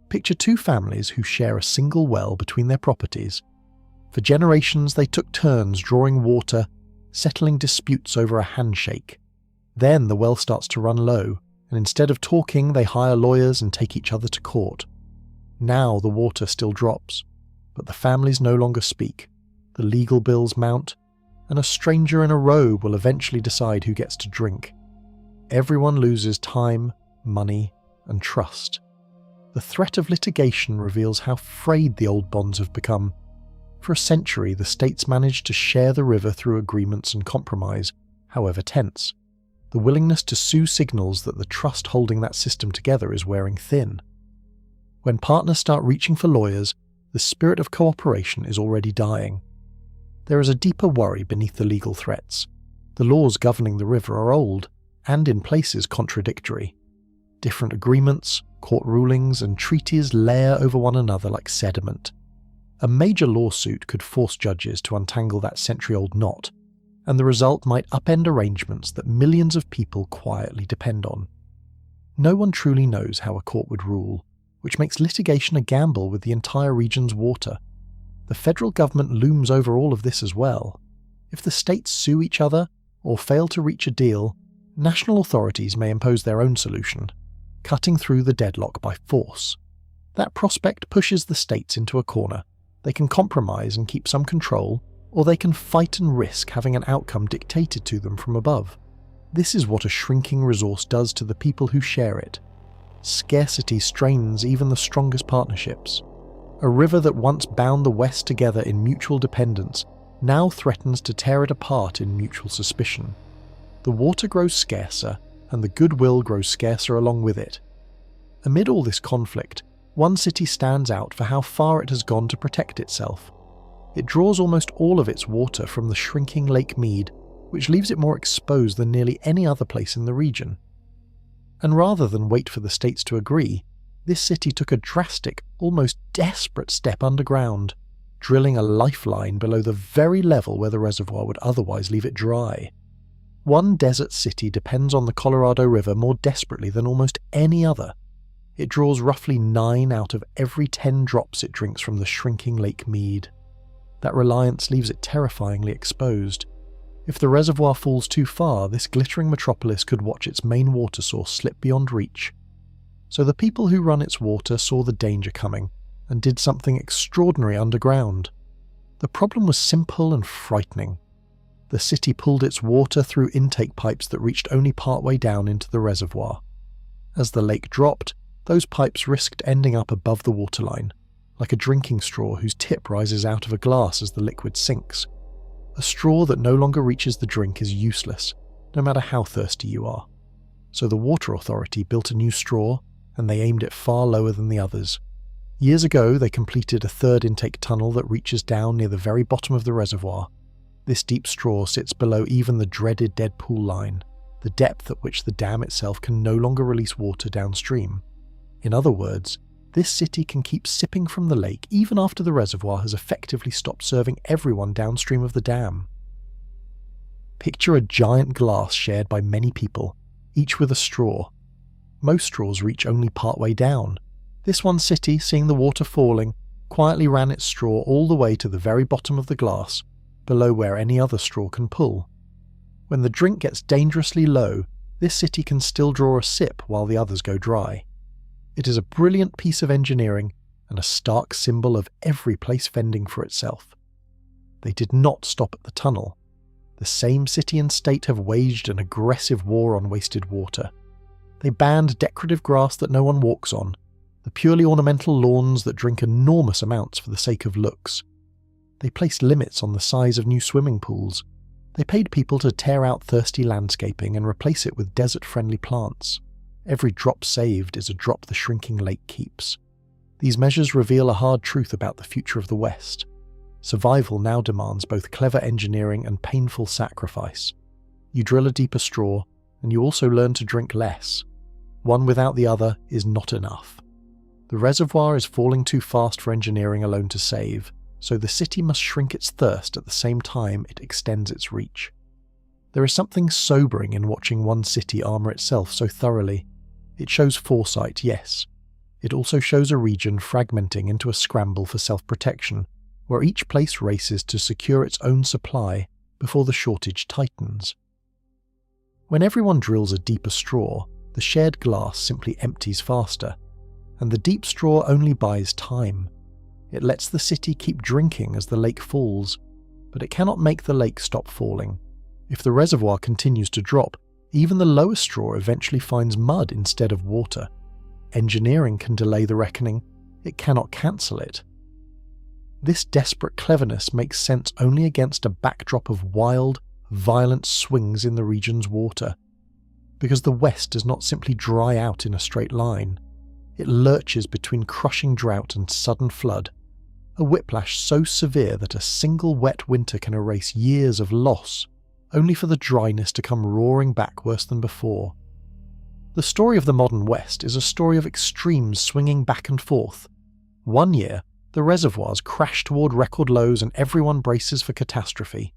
Picture two families who share a single well between their properties. For generations they took turns drawing water, settling disputes over a handshake. Then the well starts to run low, and instead of talking they hire lawyers and take each other to court. Now the water still drops, but the families no longer speak. The legal bills mount, and a stranger in a robe will eventually decide who gets to drink. Everyone loses time, money, and trust. The threat of litigation reveals how frayed the old bonds have become. For a century, the states managed to share the river through agreements and compromise, however tense. The willingness to sue signals that the trust holding that system together is wearing thin. When partners start reaching for lawyers, the spirit of cooperation is already dying. There is a deeper worry beneath the legal threats. The laws governing the river are old, and in places contradictory. Different agreements, court rulings, and treaties layer over one another like sediment. A major lawsuit could force judges to untangle that century-old knot, and the result might upend arrangements that millions of people quietly depend on. No one truly knows how a court would rule, which makes litigation a gamble with the entire region's water. The federal government looms over all of this as well. If the states sue each other, or fail to reach a deal, national authorities may impose their own solution, cutting through the deadlock by force. That prospect pushes the states into a corner. They can compromise and keep some control, or they can fight and risk having an outcome dictated to them from above. This is what a shrinking resource does to the people who share it. Scarcity strains even the strongest partnerships. A river that once bound the West together in mutual dependence now threatens to tear it apart in mutual suspicion. The water grows scarcer, and the goodwill grows scarcer along with it. Amid all this conflict, one city stands out for how far it has gone to protect itself. It draws almost all of its water from the shrinking Lake Mead, which leaves it more exposed than nearly any other place in the region. And rather than wait for the states to agree, this city took a drastic, almost desperate step underground, drilling a lifeline below the very level where the reservoir would otherwise leave it dry. One desert city depends on the Colorado River more desperately than almost any other. It draws roughly 9 out of every 10 drops it drinks from the shrinking Lake Mead. That reliance leaves it terrifyingly exposed. If the reservoir falls too far, this glittering metropolis could watch its main water source slip beyond reach. So the people who run its water saw the danger coming and did something extraordinary underground. The problem was simple and frightening. The city pulled its water through intake pipes that reached only partway down into the reservoir. As the lake dropped, those pipes risked ending up above the waterline, like a drinking straw whose tip rises out of a glass as the liquid sinks. A straw that no longer reaches the drink is useless, no matter how thirsty you are. So the water authority built a new straw, and they aimed it far lower than the others. Years ago, they completed a third intake tunnel that reaches down near the very bottom of the reservoir. This deep straw sits below even the dreaded dead pool line, the depth at which the dam itself can no longer release water downstream. In other words, this city can keep sipping from the lake even after the reservoir has effectively stopped serving everyone downstream of the dam. Picture a giant glass shared by many people, each with a straw. Most straws reach only partway down. This one city, seeing the water falling, quietly ran its straw all the way to the very bottom of the glass, below where any other straw can pull. When the drink gets dangerously low, this city can still draw a sip while the others go dry. It is a brilliant piece of engineering and a stark symbol of every place fending for itself. They did not stop at the tunnel. The same city and state have waged an aggressive war on wasted water. They banned decorative grass that no one walks on, the purely ornamental lawns that drink enormous amounts for the sake of looks. They placed limits on the size of new swimming pools. They paid people to tear out thirsty landscaping and replace it with desert-friendly plants. Every drop saved is a drop the shrinking lake keeps. These measures reveal a hard truth about the future of the West. Survival now demands both clever engineering and painful sacrifice. You drill a deeper straw, and you also learn to drink less. One without the other is not enough. The reservoir is falling too fast for engineering alone to save, so the city must shrink its thirst at the same time it extends its reach. There is something sobering in watching one city armour itself so thoroughly. It shows foresight, yes. It also shows a region fragmenting into a scramble for self-protection, where each place races to secure its own supply before the shortage tightens. When everyone drills a deeper straw, the shared glass simply empties faster, and the deep straw only buys time. It lets the city keep drinking as the lake falls, but it cannot make the lake stop falling. If the reservoir continues to drop, even the lowest straw eventually finds mud instead of water. Engineering can delay the reckoning, it cannot cancel it. This desperate cleverness makes sense only against a backdrop of wild, violent swings in the region's water. Because the West does not simply dry out in a straight line. It lurches between crushing drought and sudden flood, a whiplash so severe that a single wet winter can erase years of loss, only for the dryness to come roaring back worse than before. The story of the modern West is a story of extremes swinging back and forth. One year, the reservoirs crash toward record lows and everyone braces for catastrophe.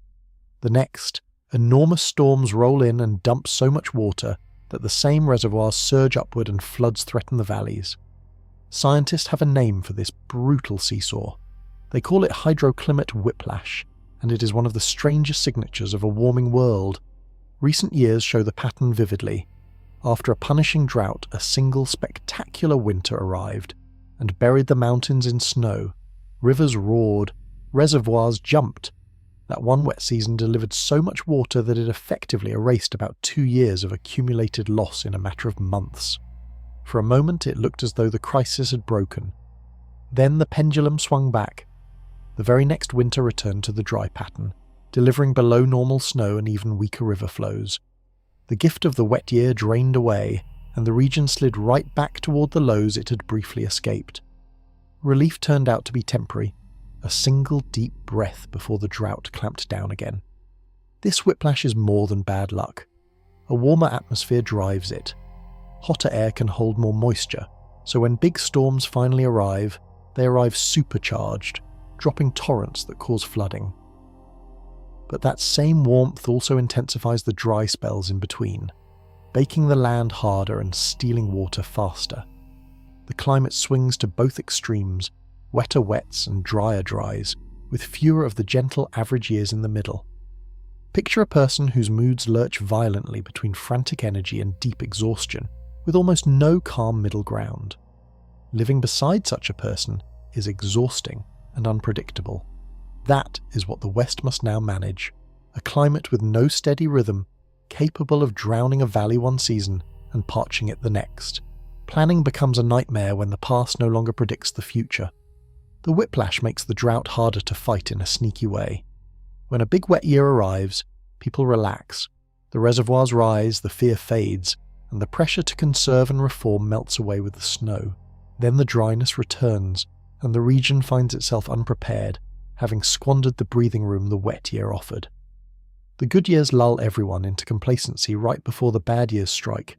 The next, enormous storms roll in and dump so much water that the same reservoirs surge upward and floods threaten the valleys. Scientists have a name for this brutal seesaw. They call it hydroclimate whiplash, and it is one of the strangest signatures of a warming world. Recent years show the pattern vividly. After a punishing drought, a single spectacular winter arrived and buried the mountains in snow. Rivers roared, reservoirs jumped. That one wet season delivered so much water that it effectively erased about 2 years of accumulated loss in a matter of months. For a moment it looked as though the crisis had broken. Then the pendulum swung back. The very next winter returned to the dry pattern, delivering below normal snow and even weaker river flows. The gift of the wet year drained away, and the region slid right back toward the lows it had briefly escaped. Relief turned out to be temporary, a single deep breath before the drought clamped down again. This whiplash is more than bad luck. A warmer atmosphere drives it. Hotter air can hold more moisture, so when big storms finally arrive, they arrive supercharged, dropping torrents that cause flooding. But that same warmth also intensifies the dry spells in between, baking the land harder and stealing water faster. The climate swings to both extremes, wetter wets and drier dries, with fewer of the gentle average years in the middle. Picture a person whose moods lurch violently between frantic energy and deep exhaustion, with almost no calm middle ground. Living beside such a person is exhausting and unpredictable. That is what the West must now manage, a climate with no steady rhythm, capable of drowning a valley one season and parching it the next. Planning becomes a nightmare when the past no longer predicts the future. The whiplash makes the drought harder to fight in a sneaky way. When a big wet year arrives, people relax. The reservoirs rise, the fear fades, and the pressure to conserve and reform melts away with the snow. Then the dryness returns, and the region finds itself unprepared, having squandered the breathing room the wet year offered. The good years lull everyone into complacency right before the bad years strike.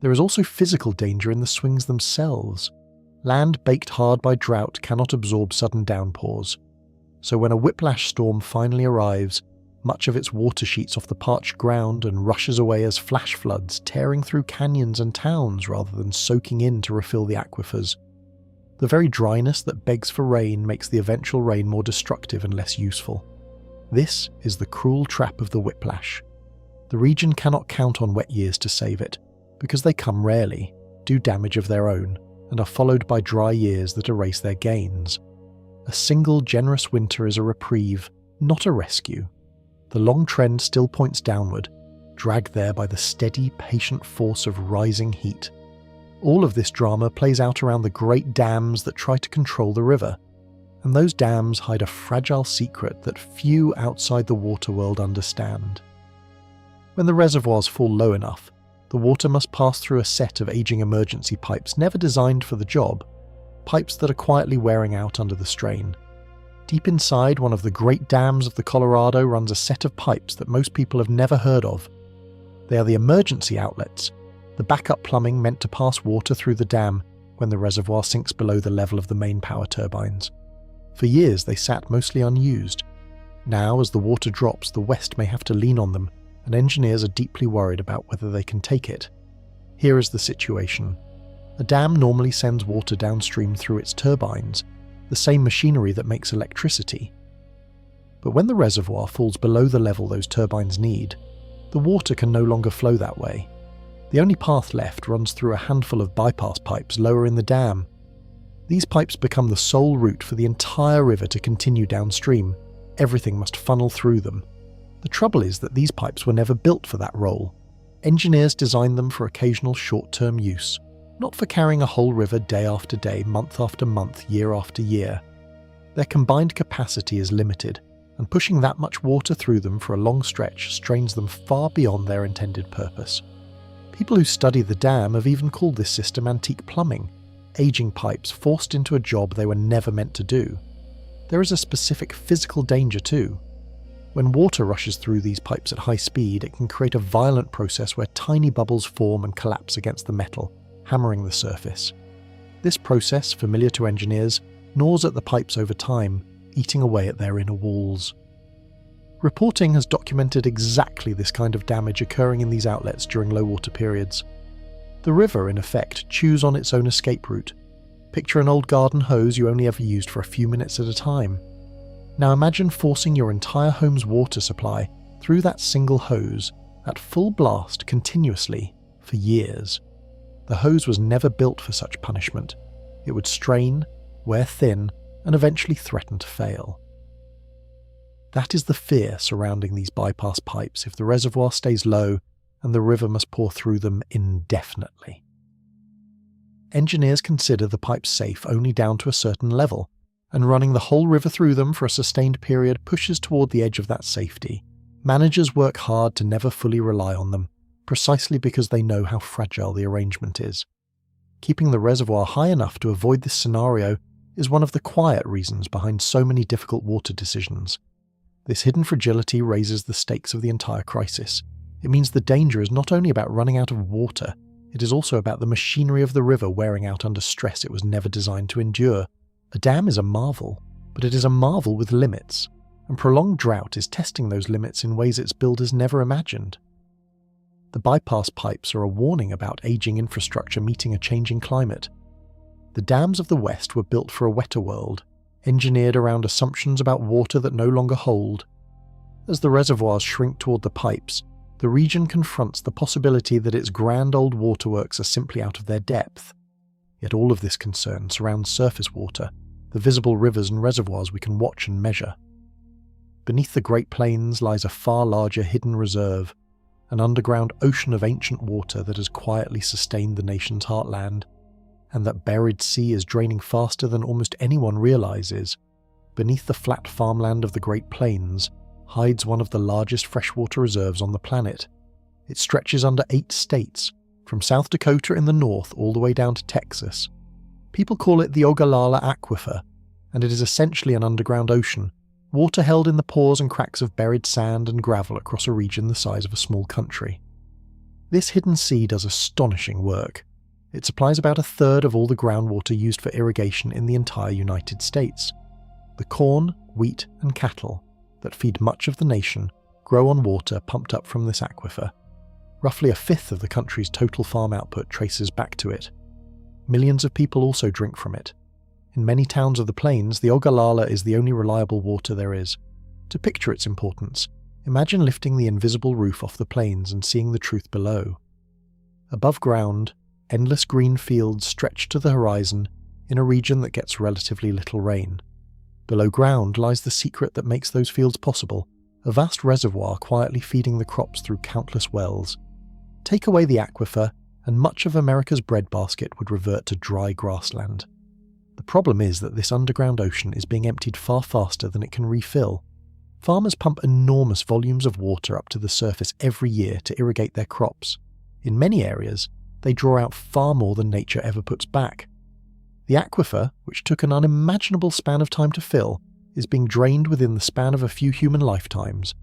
There is also physical danger in the swings themselves. Land baked hard by drought cannot absorb sudden downpours, so when a whiplash storm finally arrives, much of its water sheets off the parched ground and rushes away as flash floods, tearing through canyons and towns rather than soaking in to refill the aquifers. The very dryness that begs for rain makes the eventual rain more destructive and less useful. This is the cruel trap of the whiplash. The region cannot count on wet years to save it, because they come rarely, do damage of their own, and are followed by dry years that erase their gains. A single generous winter is a reprieve, not a rescue. The long trend still points downward, dragged there by the steady, patient force of rising heat. All of this drama plays out around the great dams that try to control the river, and those dams hide a fragile secret that few outside the water world understand. When the reservoirs fall low enough, the water must pass through a set of aging emergency pipes never designed for the job, pipes that are quietly wearing out under the strain. Deep inside one of the great dams of the Colorado runs a set of pipes that most people have never heard of. They are the emergency outlets, the backup plumbing meant to pass water through the dam when the reservoir sinks below the level of the main power turbines. For years they sat mostly unused. Now, as the water drops, the West may have to lean on them, and engineers are deeply worried about whether they can take it. Here is the situation. A dam normally sends water downstream through its turbines, the same machinery that makes electricity. But when the reservoir falls below the level those turbines need, the water can no longer flow that way. The only path left runs through a handful of bypass pipes lower in the dam. These pipes become the sole route for the entire river to continue downstream. Everything must funnel through them. The trouble is that these pipes were never built for that role. Engineers designed them for occasional short-term use, not for carrying a whole river day after day, month after month, year after year. Their combined capacity is limited, and pushing that much water through them for a long stretch strains them far beyond their intended purpose. People who study the dam have even called this system antique plumbing, aging pipes forced into a job they were never meant to do. There is a specific physical danger too. When water rushes through these pipes at high speed, it can create a violent process where tiny bubbles form and collapse against the metal, hammering the surface. This process, familiar to engineers, gnaws at the pipes over time, eating away at their inner walls. Reporting has documented exactly this kind of damage occurring in these outlets during low water periods. The river, in effect, chews on its own escape route. Picture an old garden hose you only ever used for a few minutes at a time. Now imagine forcing your entire home's water supply through that single hose at full blast continuously for years. The hose was never built for such punishment. It would strain, wear thin, and eventually threaten to fail. That is the fear surrounding these bypass pipes if the reservoir stays low and the river must pour through them indefinitely. Engineers consider the pipes safe only down to a certain level, and running the whole river through them for a sustained period pushes toward the edge of that safety. Managers work hard to never fully rely on them, precisely because they know how fragile the arrangement is. Keeping the reservoir high enough to avoid this scenario is one of the quiet reasons behind so many difficult water decisions. This hidden fragility raises the stakes of the entire crisis. It means the danger is not only about running out of water, it is also about the machinery of the river wearing out under stress it was never designed to endure. A dam is a marvel, but it is a marvel with limits, and prolonged drought is testing those limits in ways its builders never imagined. The bypass pipes are a warning about aging infrastructure meeting a changing climate. The dams of the West were built for a wetter world, engineered around assumptions about water that no longer hold. As the reservoirs shrink toward the pipes, the region confronts the possibility that its grand old waterworks are simply out of their depth. Yet all of this concern surrounds surface water, the visible rivers and reservoirs we can watch and measure. Beneath the Great Plains lies a far larger hidden reserve, an underground ocean of ancient water that has quietly sustained the nation's heartland. And that buried sea is draining faster than almost anyone realizes. Beneath the flat farmland of the Great Plains hides one of the largest freshwater reserves on the planet. It stretches under 8 states, from South Dakota in the north all the way down to Texas. People call it the Ogallala Aquifer, and it is essentially an underground ocean, water held in the pores and cracks of buried sand and gravel across a region the size of a small country. This hidden sea does astonishing work. It supplies about a third of all the groundwater used for irrigation in the entire United States. The corn, wheat, and cattle that feed much of the nation grow on water pumped up from this aquifer. Roughly a fifth of the country's total farm output traces back to it. Millions of people also drink from it. In many towns of the plains, the Ogallala is the only reliable water there is. To picture its importance, imagine lifting the invisible roof off the plains and seeing the truth below. Above ground, endless green fields stretch to the horizon in a region that gets relatively little rain. Below ground lies the secret that makes those fields possible, a vast reservoir quietly feeding the crops through countless wells. Take away the aquifer, and much of America's breadbasket would revert to dry grassland. The problem is that this underground ocean is being emptied far faster than it can refill. Farmers pump enormous volumes of water up to the surface every year to irrigate their crops. In many areas, they draw out far more than nature ever puts back. The aquifer, which took an unimaginable span of time to fill, is being drained within the span of a few human lifetimes.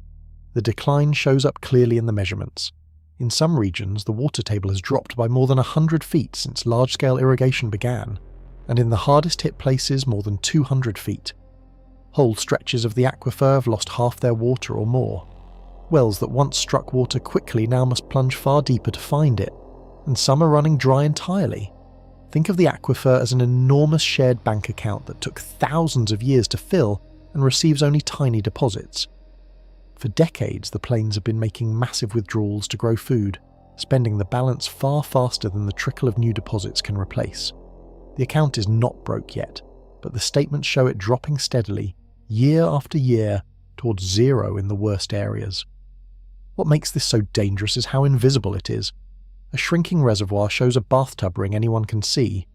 The decline shows up clearly in the measurements. In some regions, the water table has dropped by more than 100 feet since large-scale irrigation began, and in the hardest-hit places more than 200 feet. Whole stretches of the aquifer have lost half their water or more. Wells that once struck water quickly now must plunge far deeper to find it, and some are running dry entirely. Think of the aquifer as an enormous shared bank account that took thousands of years to fill and receives only tiny deposits. For decades, the plains have been making massive withdrawals to grow food, spending the balance far faster than the trickle of new deposits can replace. The account is not broke yet, but the statements show it dropping steadily, year after year, towards zero in the worst areas. What makes this so dangerous is how invisible it is. A shrinking reservoir shows a bathtub ring anyone can see.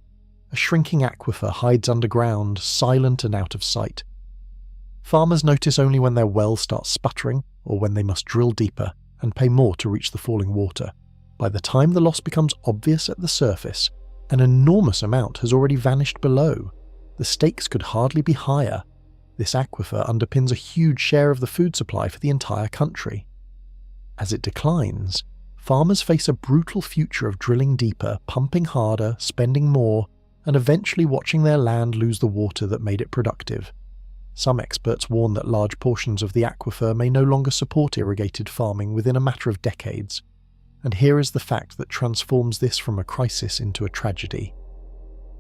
A shrinking aquifer hides underground, silent and out of sight. Farmers notice only when their wells start sputtering or when they must drill deeper and pay more to reach the falling water. By the time the loss becomes obvious at the surface, an enormous amount has already vanished below. The stakes could hardly be higher. This aquifer underpins a huge share of the food supply for the entire country. As it declines, farmers face a brutal future of drilling deeper, pumping harder, spending more, and eventually watching their land lose the water that made it productive. Some experts warn that large portions of the aquifer may no longer support irrigated farming within a matter of decades. And here is the fact that transforms this from a crisis into a tragedy.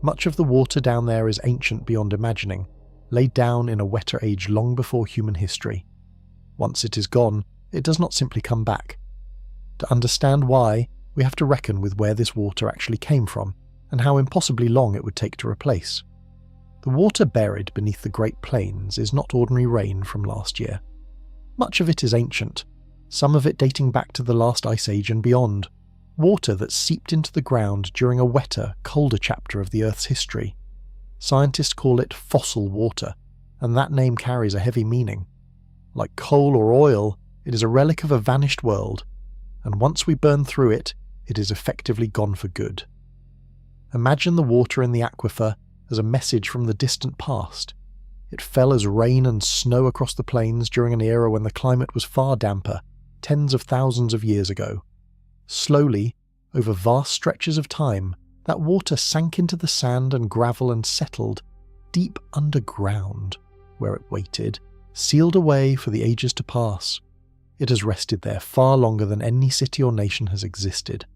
Much of the water down there is ancient beyond imagining, laid down in a wetter age long before human history. Once it is gone, it does not simply come back. To understand why, we have to reckon with where this water actually came from, and how impossibly long it would take to replace. The water buried beneath the Great Plains is not ordinary rain from last year. Much of it is ancient, some of it dating back to the last ice age and beyond, water that seeped into the ground during a wetter, colder chapter of the Earth's history. Scientists call it fossil water, and that name carries a heavy meaning. Like coal or oil, it is a relic of a vanished world, and once we burn through it, it is effectively gone for good. Imagine the water in the aquifer as a message from the distant past. It fell as rain and snow across the plains during an era when the climate was far damper, tens of thousands of years ago. Slowly, over vast stretches of time, that water sank into the sand and gravel and settled deep underground, where it waited, sealed away for the ages to pass. It has rested there far longer than any city or nation has existed.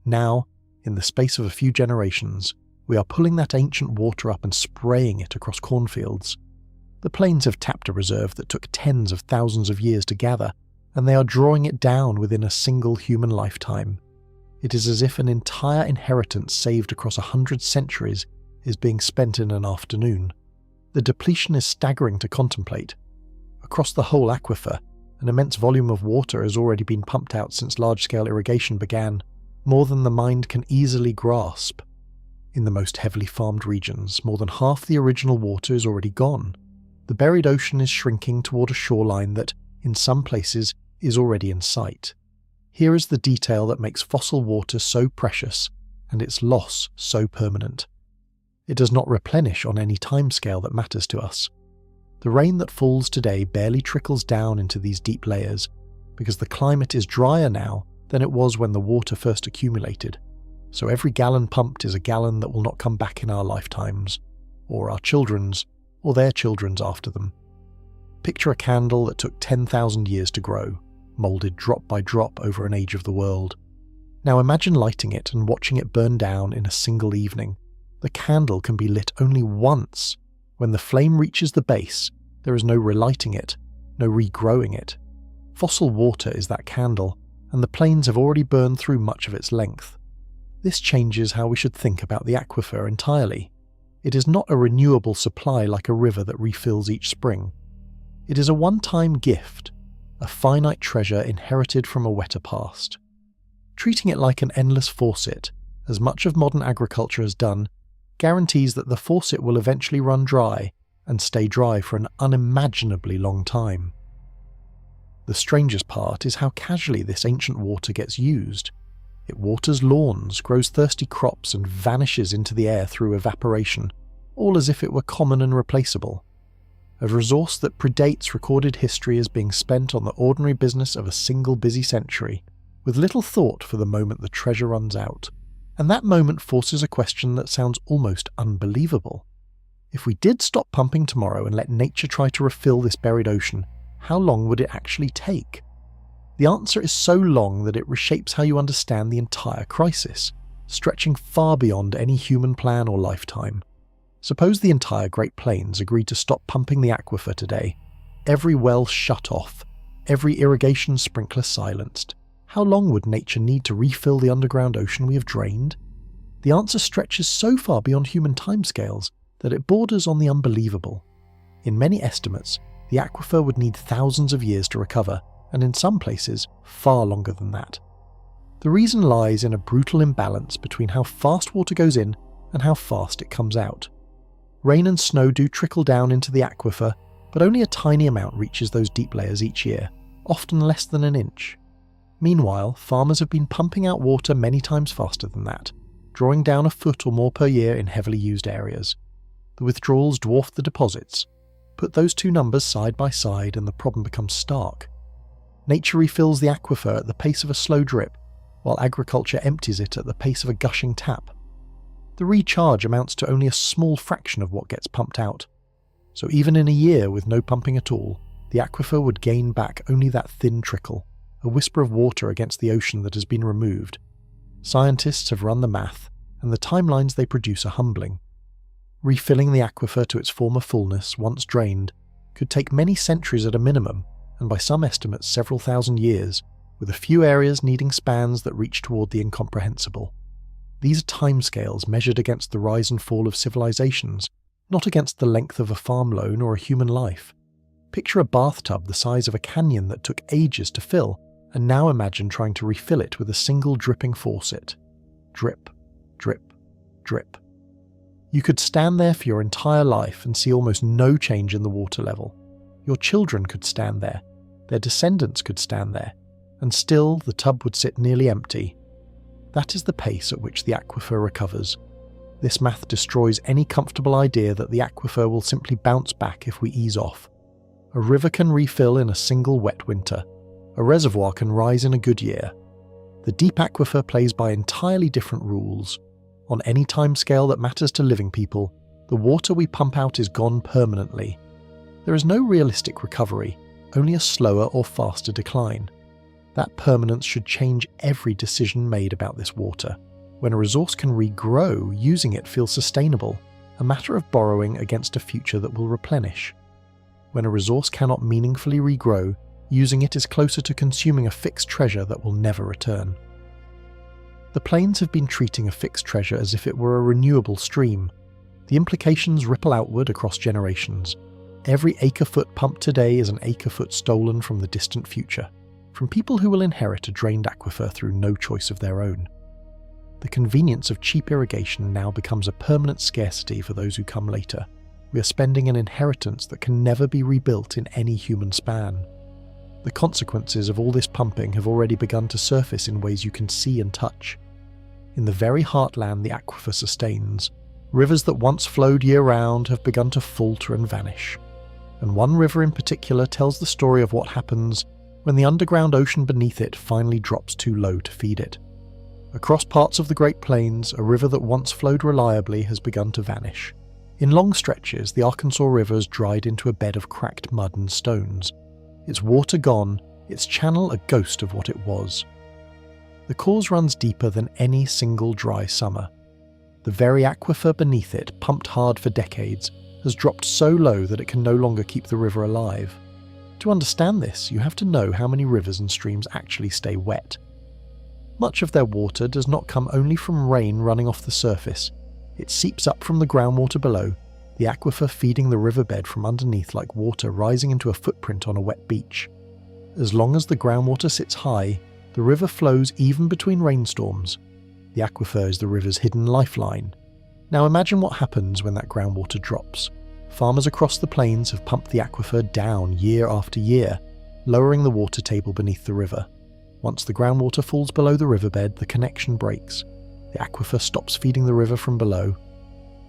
Now, in the space of a few generations, we are pulling that ancient water up and spraying it across cornfields. The plains have tapped a reserve that took tens of thousands of years to gather, and they are drawing it down within a single human lifetime. It is as if an entire inheritance saved across 100 centuries is being spent in an afternoon. The depletion is staggering to contemplate. Across the whole aquifer, an immense volume of water has already been pumped out since large-scale irrigation began, more than the mind can easily grasp. In the most heavily farmed regions, more than half the original water is already gone. The buried ocean is shrinking toward a shoreline that, in some places, is already in sight. Here is the detail that makes fossil water so precious and its loss so permanent. It does not replenish on any timescale that matters to us. The rain that falls today barely trickles down into these deep layers because the climate is drier now than it was when the water first accumulated. So every gallon pumped is a gallon that will not come back in our lifetimes, or our children's, or their children's after them. Picture a candle that took 10,000 years to grow, moulded drop by drop over an age of the world. Now imagine lighting it and watching it burn down in a single evening. The candle can be lit only once. When the flame reaches the base, there is no relighting it, no regrowing it. Fossil water is that candle, and the plains have already burned through much of its length. This changes how we should think about the aquifer entirely. It is not a renewable supply like a river that refills each spring. It is a one-time gift, a finite treasure inherited from a wetter past. Treating it like an endless faucet, as much of modern agriculture has done, guarantees that the faucet will eventually run dry and stay dry for an unimaginably long time. The strangest part is how casually this ancient water gets used. It waters lawns, grows thirsty crops, and vanishes into the air through evaporation, all as if it were common and replaceable. A resource that predates recorded history is being spent on the ordinary business of a single busy century, with little thought for the moment the treasure runs out. And that moment forces a question that sounds almost unbelievable. If we did stop pumping tomorrow and let nature try to refill this buried ocean, how long would it actually take? The answer is so long that it reshapes how you understand the entire crisis, stretching far beyond any human plan or lifetime. Suppose the entire Great Plains agreed to stop pumping the aquifer today, every well shut off, every irrigation sprinkler silenced. How long would nature need to refill the underground ocean we have drained? The answer stretches so far beyond human timescales that it borders on the unbelievable. In many estimates, the aquifer would need thousands of years to recover, and in some places, far longer than that. The reason lies in a brutal imbalance between how fast water goes in and how fast it comes out. Rain and snow do trickle down into the aquifer, but only a tiny amount reaches those deep layers each year, often less than an inch. Meanwhile, farmers have been pumping out water many times faster than that, drawing down a foot or more per year in heavily used areas. The withdrawals dwarf the deposits. Put those two numbers side by side and the problem becomes stark. Nature refills the aquifer at the pace of a slow drip, while agriculture empties it at the pace of a gushing tap. The recharge amounts to only a small fraction of what gets pumped out. So even in a year with no pumping at all, the aquifer would gain back only that thin trickle, a whisper of water against the ocean that has been removed. Scientists have run the math, and the timelines they produce are humbling. Refilling the aquifer to its former fullness, once drained, could take many centuries at a minimum, and by some estimates several thousand years, with a few areas needing spans that reach toward the incomprehensible. These are timescales measured against the rise and fall of civilizations, not against the length of a farm loan or a human life. Picture a bathtub the size of a canyon that took ages to fill, and now imagine trying to refill it with a single dripping faucet. Drip, drip, drip. You could stand there for your entire life and see almost no change in the water level. Your children could stand there, their descendants could stand there, and still the tub would sit nearly empty. That is the pace at which the aquifer recovers. This math destroys any comfortable idea that the aquifer will simply bounce back if we ease off. A river can refill in a single wet winter. A reservoir can rise in a good year. The deep aquifer plays by entirely different rules. On any timescale that matters to living people, the water we pump out is gone permanently. There is no realistic recovery, only a slower or faster decline. That permanence should change every decision made about this water. When a resource can regrow, using it feels sustainable, a matter of borrowing against a future that will replenish. When a resource cannot meaningfully regrow, using it is closer to consuming a fixed treasure that will never return. The plains have been treating a fixed treasure as if it were a renewable stream. The implications ripple outward across generations. Every acre-foot pumped today is an acre-foot stolen from the distant future, from people who will inherit a drained aquifer through no choice of their own. The convenience of cheap irrigation now becomes a permanent scarcity for those who come later. We are spending an inheritance that can never be rebuilt in any human span. The consequences of all this pumping have already begun to surface in ways you can see and touch. In the very heartland the aquifer sustains, rivers that once flowed year-round have begun to falter and vanish. And one river in particular tells the story of what happens when the underground ocean beneath it finally drops too low to feed it. Across parts of the Great Plains, a river that once flowed reliably has begun to vanish. In long stretches, the Arkansas River has dried into a bed of cracked mud and stones. Its water gone, its channel a ghost of what it was. The cause runs deeper than any single dry summer. The very aquifer beneath it, pumped hard for decades, has dropped so low that it can no longer keep the river alive. To understand this, you have to know how many rivers and streams actually stay wet. Much of their water does not come only from rain running off the surface. It seeps up from the groundwater below, the aquifer feeding the riverbed from underneath like water rising into a footprint on a wet beach. As long as the groundwater sits high, the river flows even between rainstorms. The aquifer is the river's hidden lifeline. Now imagine what happens when that groundwater drops. Farmers across the plains have pumped the aquifer down year after year, lowering the water table beneath the river. Once the groundwater falls below the riverbed, the connection breaks. The aquifer stops feeding the river from below.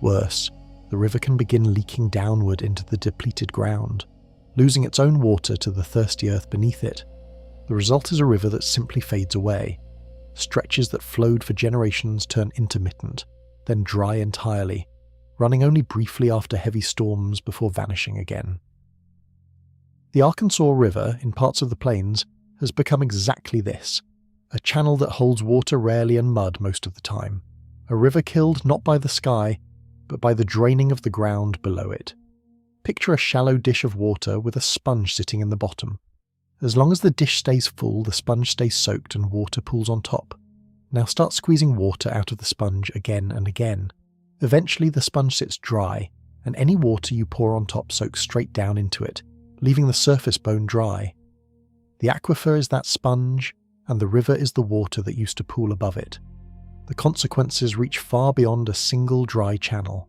Worse, the river can begin leaking downward into the depleted ground, losing its own water to the thirsty earth beneath it. The result is a river that simply fades away. Stretches that flowed for generations turn intermittent, then dry entirely, running only briefly after heavy storms before vanishing again. The Arkansas River, in parts of the plains, has become exactly this, a channel that holds water rarely and mud most of the time, a river killed not by the sky, but by the draining of the ground below it. Picture a shallow dish of water with a sponge sitting in the bottom. As long as the dish stays full, the sponge stays soaked and water pools on top. Now start squeezing water out of the sponge again and again. Eventually the sponge sits dry, and any water you pour on top soaks straight down into it, leaving the surface bone dry. The aquifer is that sponge, and the river is the water that used to pool above it. The consequences reach far beyond a single dry channel.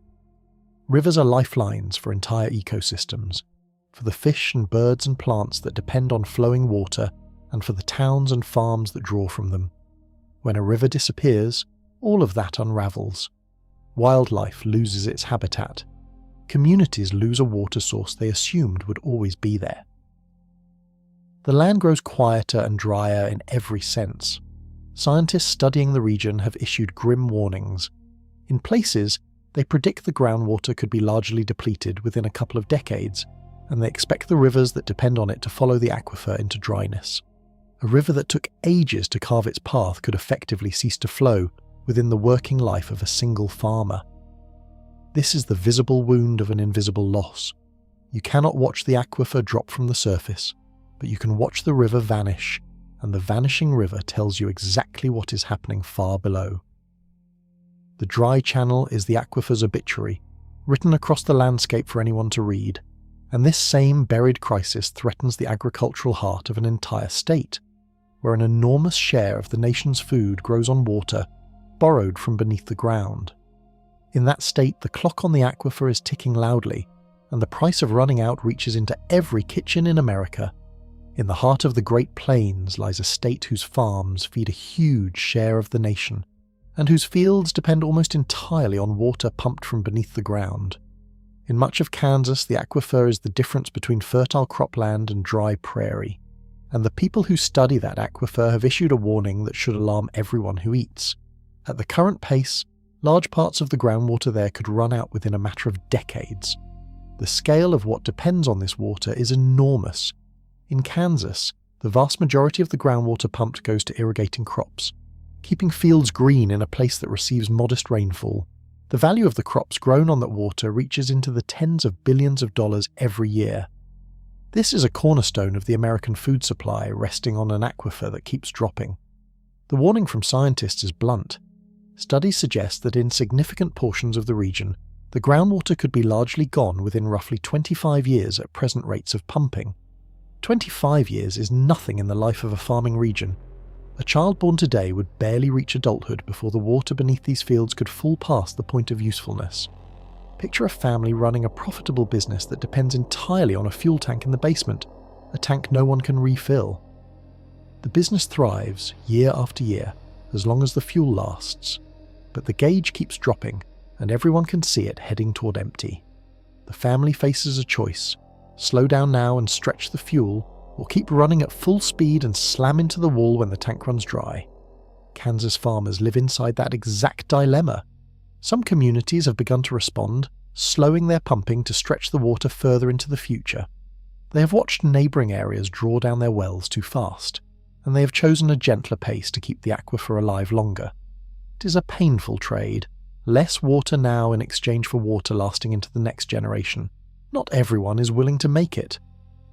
Rivers are lifelines for entire ecosystems, for the fish and birds and plants that depend on flowing water, and for the towns and farms that draw from them. When a river disappears, all of that unravels. Wildlife loses its habitat. Communities lose a water source they assumed would always be there. The land grows quieter and drier in every sense. Scientists studying the region have issued grim warnings. In places, they predict the groundwater could be largely depleted within a couple of decades, and they expect the rivers that depend on it to follow the aquifer into dryness. A river that took ages to carve its path could effectively cease to flow within the working life of a single farmer. This is the visible wound of an invisible loss. You cannot watch the aquifer drop from the surface, but you can watch the river vanish, and the vanishing river tells you exactly what is happening far below. The dry channel is the aquifer's obituary, written across the landscape for anyone to read, and this same buried crisis threatens the agricultural heart of an entire state, where an enormous share of the nation's food grows on water borrowed from beneath the ground. In that state, the clock on the aquifer is ticking loudly, and the price of running out reaches into every kitchen in America. In the heart of the Great Plains lies a state whose farms feed a huge share of the nation, and whose fields depend almost entirely on water pumped from beneath the ground. In much of Kansas, the aquifer is the difference between fertile cropland and dry prairie, and the people who study that aquifer have issued a warning that should alarm everyone who eats. At the current pace, large parts of the groundwater there could run out within a matter of decades. The scale of what depends on this water is enormous. In Kansas, the vast majority of the groundwater pumped goes to irrigating crops, keeping fields green in a place that receives modest rainfall. The value of the crops grown on that water reaches into the tens of billions of dollars every year. This is a cornerstone of the American food supply, resting on an aquifer that keeps dropping. The warning from scientists is blunt. Studies suggest that in significant portions of the region, the groundwater could be largely gone within roughly 25 years at present rates of pumping. 25 years is nothing in the life of a farming region. A child born today would barely reach adulthood before the water beneath these fields could fall past the point of usefulness. Picture a family running a profitable business that depends entirely on a fuel tank in the basement, a tank no one can refill. The business thrives year after year, as long as the fuel lasts, but the gauge keeps dropping and everyone can see it heading toward empty. The family faces a choice: slow down now and stretch the fuel, or keep running at full speed and slam into the wall when the tank runs dry. Kansas farmers live inside that exact dilemma. Some communities have begun to respond, slowing their pumping to stretch the water further into the future. They have watched neighbouring areas draw down their wells too fast, and they have chosen a gentler pace to keep the aquifer alive longer. It is a painful trade. Less water now in exchange for water lasting into the next generation. Not everyone is willing to make it.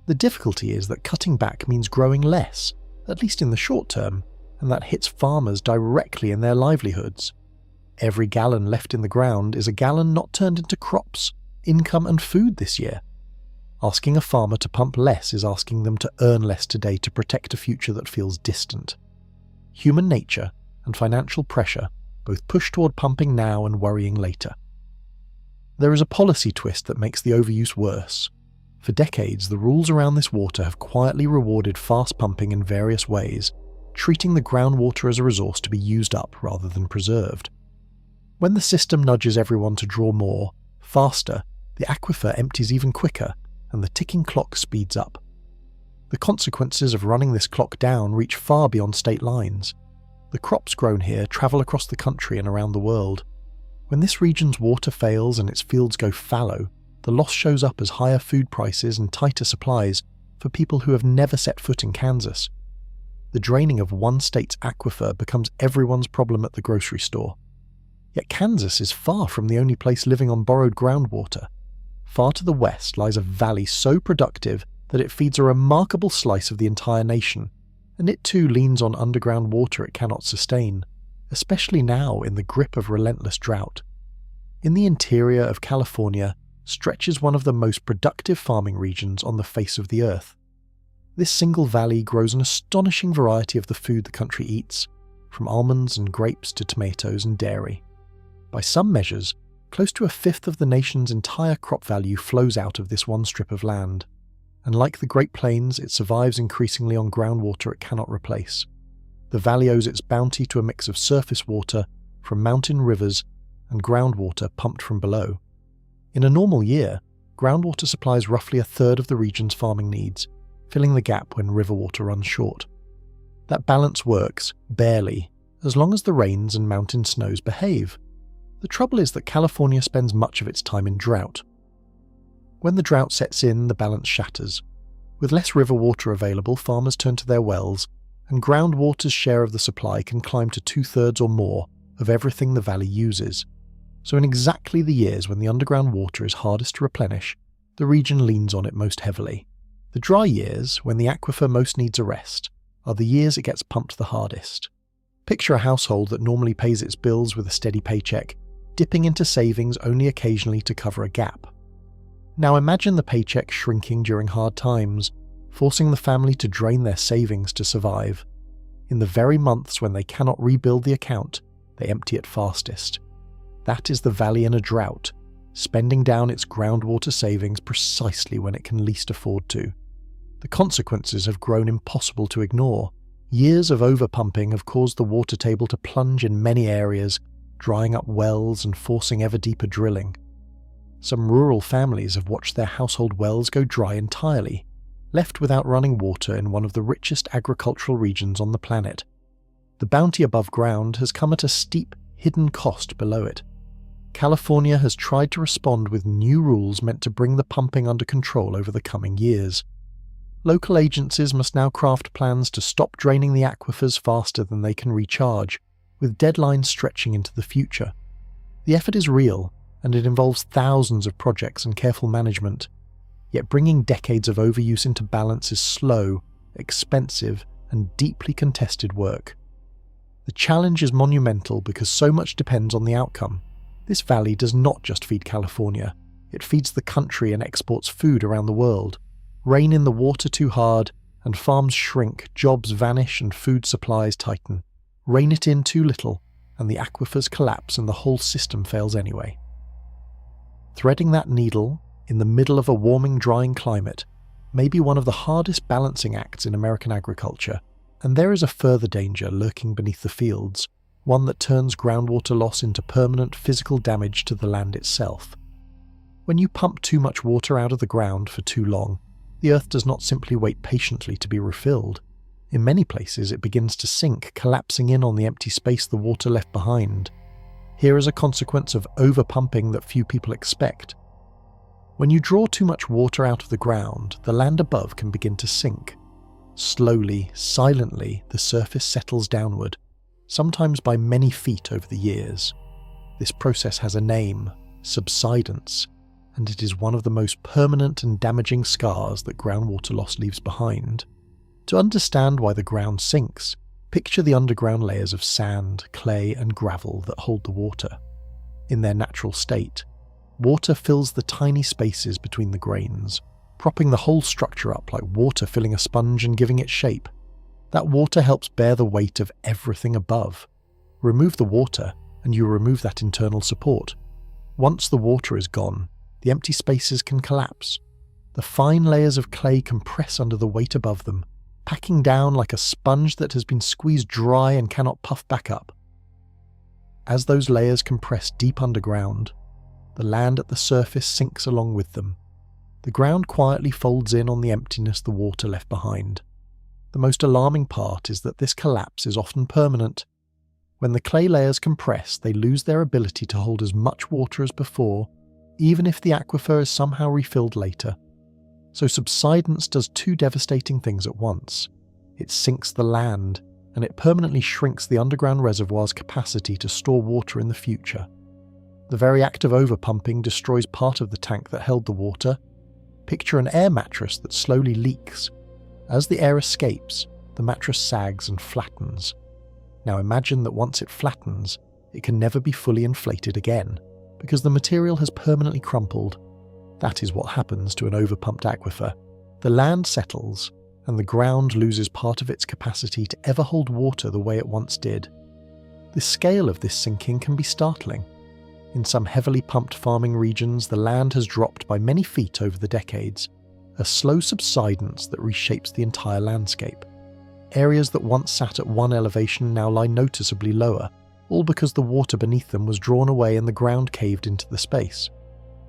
The difficulty is that cutting back means growing less, at least in the short term, and that hits farmers directly in their livelihoods. Every gallon left in the ground is a gallon not turned into crops, income and food this year. Asking a farmer to pump less is asking them to earn less today to protect a future that feels distant. Human nature and financial pressure both push toward pumping now and worrying later. There is a policy twist that makes the overuse worse. For decades, the rules around this water have quietly rewarded fast pumping in various ways, treating the groundwater as a resource to be used up rather than preserved. When the system nudges everyone to draw more, faster, the aquifer empties even quicker, and the ticking clock speeds up. The consequences of running this clock down reach far beyond state lines. The crops grown here travel across the country and around the world. When this region's water fails and its fields go fallow, the loss shows up as higher food prices and tighter supplies for people who have never set foot in Kansas. The draining of one state's aquifer becomes everyone's problem at the grocery store. Yet Kansas is far from the only place living on borrowed groundwater. Far to the west lies a valley so productive that it feeds a remarkable slice of the entire nation, and it too leans on underground water it cannot sustain, especially now in the grip of relentless drought. In the interior of California stretches one of the most productive farming regions on the face of the earth. This single valley grows an astonishing variety of the food the country eats, from almonds and grapes to tomatoes and dairy. By some measures, close to a fifth of the nation's entire crop value flows out of this one strip of land, and like the Great Plains, it survives increasingly on groundwater it cannot replace. The valley owes its bounty to a mix of surface water from mountain rivers and groundwater pumped from below. In a normal year, groundwater supplies roughly a third of the region's farming needs, filling the gap when river water runs short. That balance works, barely, as long as the rains and mountain snows behave. The trouble is that California spends much of its time in drought. When the drought sets in, the balance shatters. With less river water available, farmers turn to their wells, and groundwater's share of the supply can climb to 2/3 or more of everything the valley uses. So in exactly the years when the underground water is hardest to replenish, the region leans on it most heavily. The dry years, when the aquifer most needs a rest, are the years it gets pumped the hardest. Picture a household that normally pays its bills with a steady paycheck, dipping into savings only occasionally to cover a gap. Now imagine the paycheck shrinking during hard times, forcing the family to drain their savings to survive. In the very months when they cannot rebuild the account, they empty it fastest. That is the valley in a drought, spending down its groundwater savings precisely when it can least afford to. The consequences have grown impossible to ignore. Years of overpumping have caused the water table to plunge in many areas, drying up wells and forcing ever deeper drilling. Some rural families have watched their household wells go dry entirely, left without running water in one of the richest agricultural regions on the planet. The bounty above ground has come at a steep, hidden cost below it. California has tried to respond with new rules meant to bring the pumping under control over the coming years. Local agencies must now craft plans to stop draining the aquifers faster than they can recharge, with deadlines stretching into the future. The effort is real, and it involves thousands of projects and careful management. Yet bringing decades of overuse into balance is slow, expensive, and deeply contested work. The challenge is monumental because so much depends on the outcome. This valley does not just feed California, it feeds the country and exports food around the world. Rain in the water too hard, and farms shrink, jobs vanish, and food supplies tighten. Rain it in too little, and the aquifers collapse and the whole system fails anyway. Threading that needle, in the middle of a warming, drying climate, may be one of the hardest balancing acts in American agriculture, and there is a further danger lurking beneath the fields, one that turns groundwater loss into permanent physical damage to the land itself. When you pump too much water out of the ground for too long, the earth does not simply wait patiently to be refilled. In many places, it begins to sink, collapsing in on the empty space the water left behind. Here is a consequence of overpumping that few people expect. When you draw too much water out of the ground, the land above can begin to sink. Slowly, silently, the surface settles downward, sometimes by many feet over the years. This process has a name: subsidence, and it is one of the most permanent and damaging scars that groundwater loss leaves behind. To understand why the ground sinks, picture the underground layers of sand, clay, and gravel that hold the water. In their natural state, water fills the tiny spaces between the grains, propping the whole structure up like water filling a sponge and giving it shape. That water helps bear the weight of everything above. Remove the water, and you remove that internal support. Once the water is gone, the empty spaces can collapse. The fine layers of clay compress under the weight above them, packing down like a sponge that has been squeezed dry and cannot puff back up. As those layers compress deep underground, the land at the surface sinks along with them. The ground quietly folds in on the emptiness the water left behind. The most alarming part is that this collapse is often permanent. When the clay layers compress, they lose their ability to hold as much water as before, even if the aquifer is somehow refilled later. So subsidence does two devastating things at once. It sinks the land, and it permanently shrinks the underground reservoir's capacity to store water in the future. The very act of overpumping destroys part of the tank that held the water. Picture an air mattress that slowly leaks. As the air escapes, the mattress sags and flattens. Now imagine that once it flattens, it can never be fully inflated again, because the material has permanently crumpled. That is what happens to an overpumped aquifer. The land settles, and the ground loses part of its capacity to ever hold water the way it once did. The scale of this sinking can be startling. In some heavily pumped farming regions, the land has dropped by many feet over the decades, a slow subsidence that reshapes the entire landscape. Areas that once sat at one elevation now lie noticeably lower, all because the water beneath them was drawn away and the ground caved into the space.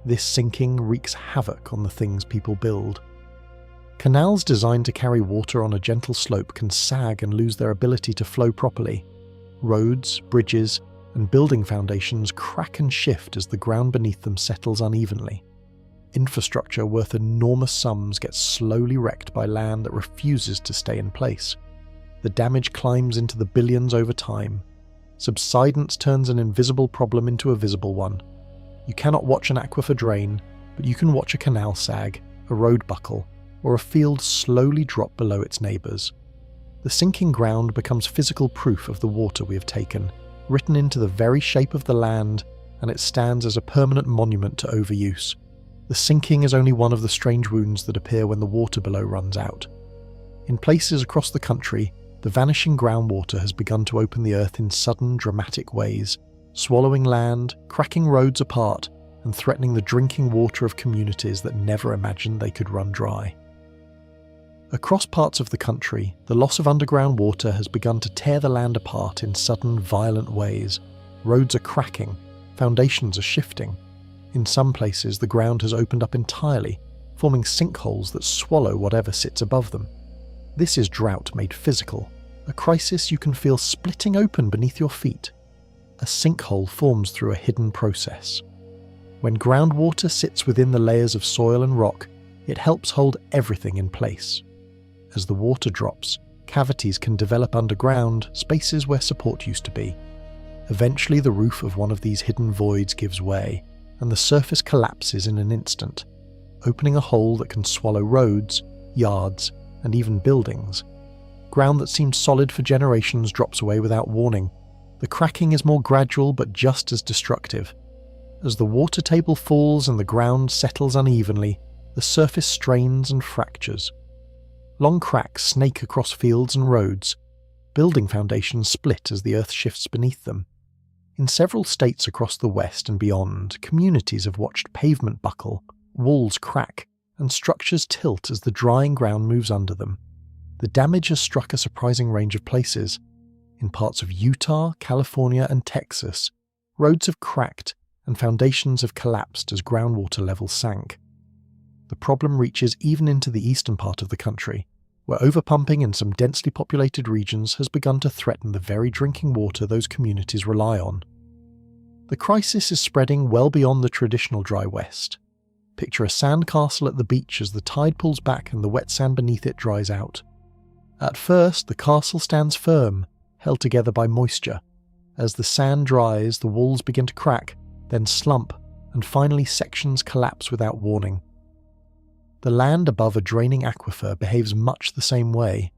This sinking wreaks havoc on the things people build. Canals designed to carry water on a gentle slope can sag and lose their ability to flow properly. Roads, bridges, and building foundations crack and shift as the ground beneath them settles unevenly. Infrastructure worth enormous sums gets slowly wrecked by land that refuses to stay in place. The damage climbs into the billions over time. Subsidence turns an invisible problem into a visible one. You cannot watch an aquifer drain, but you can watch a canal sag, a road buckle, or a field slowly drop below its neighbours. The sinking ground becomes physical proof of the water we have taken, written into the very shape of the land, and it stands as a permanent monument to overuse. The sinking is only one of the strange wounds that appear when the water below runs out. In places across the country, the vanishing groundwater has begun to open the earth in sudden, dramatic ways, swallowing land, cracking roads apart, and threatening the drinking water of communities that never imagined they could run dry. Across parts of the country, the loss of underground water has begun to tear the land apart in sudden, violent ways. Roads are cracking, foundations are shifting. In some places, the ground has opened up entirely, forming sinkholes that swallow whatever sits above them. This is drought made physical, a crisis you can feel splitting open beneath your feet. A sinkhole forms through a hidden process. When groundwater sits within the layers of soil and rock, it helps hold everything in place. As the water drops, cavities can develop underground, spaces where support used to be. Eventually, the roof of one of these hidden voids gives way, and the surface collapses in an instant, opening a hole that can swallow roads, yards, and even buildings. Ground that seemed solid for generations drops away without warning. The cracking is more gradual but just as destructive. As the water table falls and the ground settles unevenly, the surface strains and fractures. Long cracks snake across fields and roads. Building foundations split as the earth shifts beneath them. In several states across the West and beyond, communities have watched pavement buckle, walls crack, and structures tilt as the drying ground moves under them. The damage has struck a surprising range of places. In parts of Utah, California, and Texas, roads have cracked and foundations have collapsed as groundwater levels sank. The problem reaches even into the eastern part of the country, where overpumping in some densely populated regions has begun to threaten the very drinking water those communities rely on. The crisis is spreading well beyond the traditional dry West. Picture a sandcastle at the beach as the tide pulls back and the wet sand beneath it dries out. At first, the castle stands firm, held together by moisture. As the sand dries, the walls begin to crack, then slump, and finally sections collapse without warning. The land above a draining aquifer behaves much the same way,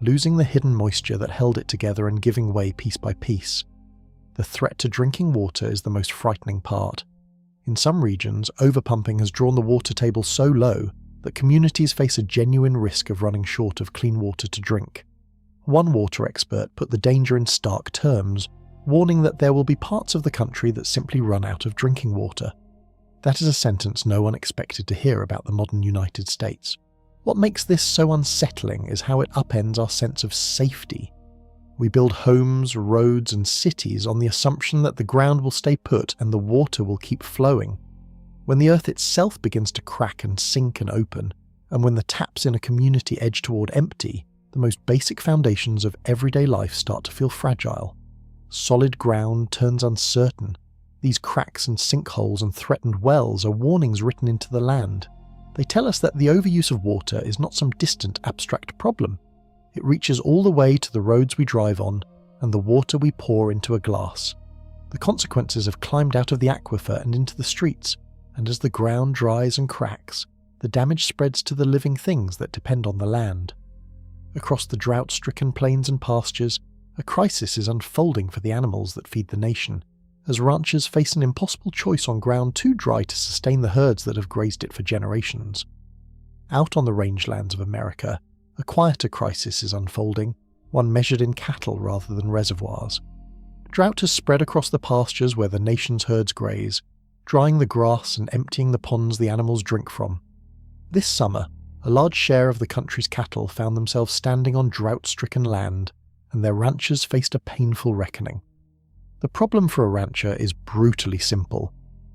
losing the hidden moisture that held it together and giving way piece by piece. The threat to drinking water is the most frightening part. In some regions, overpumping has drawn the water table so low that communities face a genuine risk of running short of clean water to drink. One water expert put the danger in stark terms, warning that there will be parts of the country that simply run out of drinking water. That is a sentence no one expected to hear about the modern United States. What makes this so unsettling is how it upends our sense of safety. We build homes, roads, and cities on the assumption that the ground will stay put and the water will keep flowing. When the earth itself begins to crack and sink and open, and when the taps in a community edge toward empty, the most basic foundations of everyday life start to feel fragile. Solid ground turns uncertain. These cracks and sinkholes and threatened wells are warnings written into the land. They tell us that the overuse of water is not some distant abstract problem. It reaches all the way to the roads we drive on and the water we pour into a glass. The consequences have climbed out of the aquifer and into the streets, and as the ground dries and cracks, the damage spreads to the living things that depend on the land. Across the drought-stricken plains and pastures, a crisis is unfolding for the animals that feed the nation, as ranchers face an impossible choice on ground too dry to sustain the herds that have grazed it for generations. Out on the rangelands of America, a quieter crisis is unfolding, one measured in cattle rather than reservoirs. Drought has spread across the pastures where the nation's herds graze, drying the grass and emptying the ponds the animals drink from. This summer, a large share of the country's cattle found themselves standing on drought-stricken land, and their ranchers faced a painful reckoning. The problem for a rancher is brutally simple.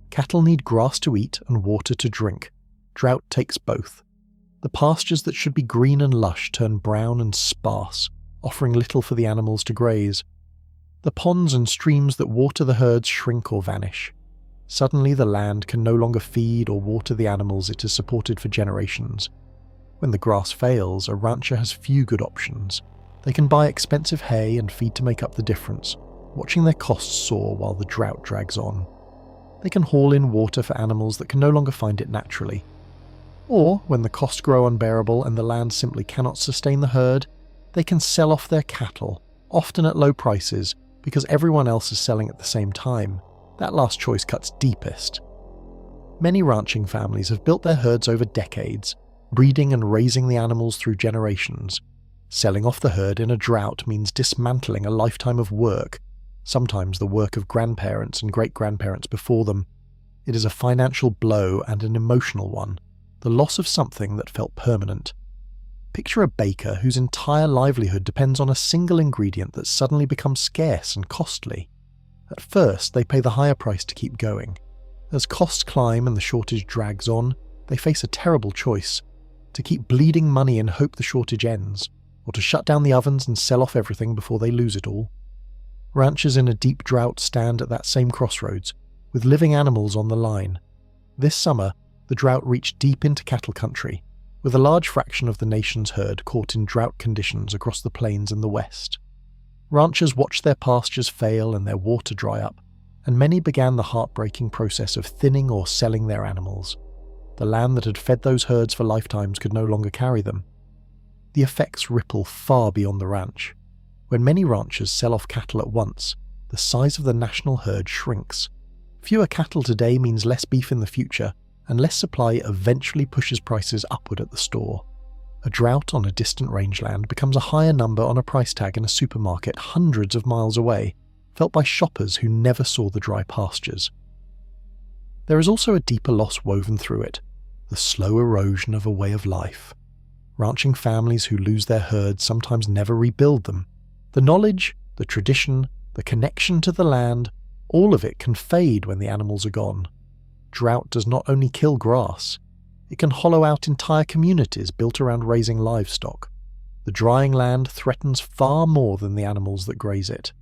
Cattle need grass to eat and water to drink. Drought takes both. The pastures that should be green and lush turn brown and sparse, offering little for the animals to graze. The ponds and streams that water the herds shrink or vanish. Suddenly the land can no longer feed or water the animals it has supported for generations. When the grass fails, a rancher has few good options. They can buy expensive hay and feed to make up the difference, watching their costs soar while the drought drags on. They can haul in water for animals that can no longer find it naturally. Or, when the costs grow unbearable and the land simply cannot sustain the herd, they can sell off their cattle, often at low prices, because everyone else is selling at the same time. That last choice cuts deepest. Many ranching families have built their herds over decades, breeding and raising the animals through generations. Selling off the herd in a drought means dismantling a lifetime of work, sometimes the work of grandparents and great-grandparents before them. It is a financial blow and an emotional one, the loss of something that felt permanent. Picture a baker whose entire livelihood depends on a single ingredient that suddenly becomes scarce and costly. At first, they pay the higher price to keep going. As costs climb and the shortage drags on, they face a terrible choice: to keep bleeding money and hope the shortage ends, or to shut down the ovens and sell off everything before they lose it all. Ranchers in a deep drought stand at that same crossroads, with living animals on the line. This summer, the drought reached deep into cattle country, with a large fraction of the nation's herd caught in drought conditions across the plains in the west. Ranchers watched their pastures fail and their water dry up, and many began the heartbreaking process of thinning or selling their animals. The land that had fed those herds for lifetimes could no longer carry them. The effects ripple far beyond the ranch. When many ranchers sell off cattle at once, the size of the national herd shrinks. Fewer cattle today means less beef in the future, and less supply eventually pushes prices upward at the store. A drought on a distant rangeland becomes a higher number on a price tag in a supermarket hundreds of miles away, felt by shoppers who never saw the dry pastures. There is also a deeper loss woven through it: the slow erosion of a way of life. Ranching families who lose their herds sometimes never rebuild them. The knowledge, the tradition, the connection to the land, all of it can fade when the animals are gone. Drought does not only kill grass, it can hollow out entire communities built around raising livestock. The drying land threatens far more than the animals that graze it.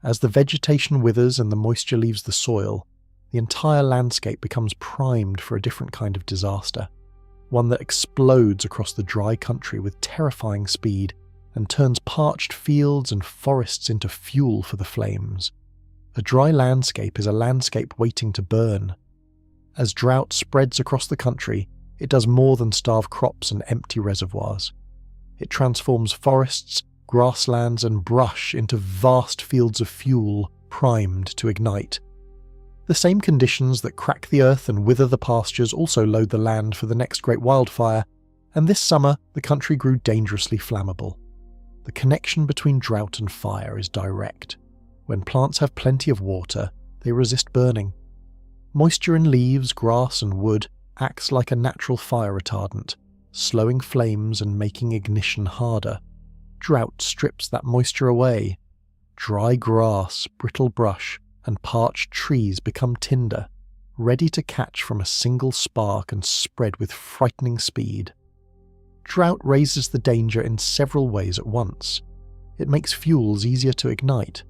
As the vegetation withers and the moisture leaves the soil, the entire landscape becomes primed for a different kind of disaster, one that explodes across the dry country with terrifying speed and turns parched fields and forests into fuel for the flames. A dry landscape is a landscape waiting to burn. As drought spreads across the country, it does more than starve crops and empty reservoirs. It transforms forests, grasslands, and brush into vast fields of fuel primed to ignite. The same conditions that crack the earth and wither the pastures also load the land for the next great wildfire, and this summer the country grew dangerously flammable. The connection between drought and fire is direct. When plants have plenty of water, they resist burning. Moisture in leaves, grass, and wood acts like a natural fire retardant, slowing flames and making ignition harder. Drought strips that moisture away. Dry grass, brittle brush, and parched trees become tinder, ready to catch from a single spark and spread with frightening speed. Drought raises the danger in several ways at once. It makes fuels easier to ignite,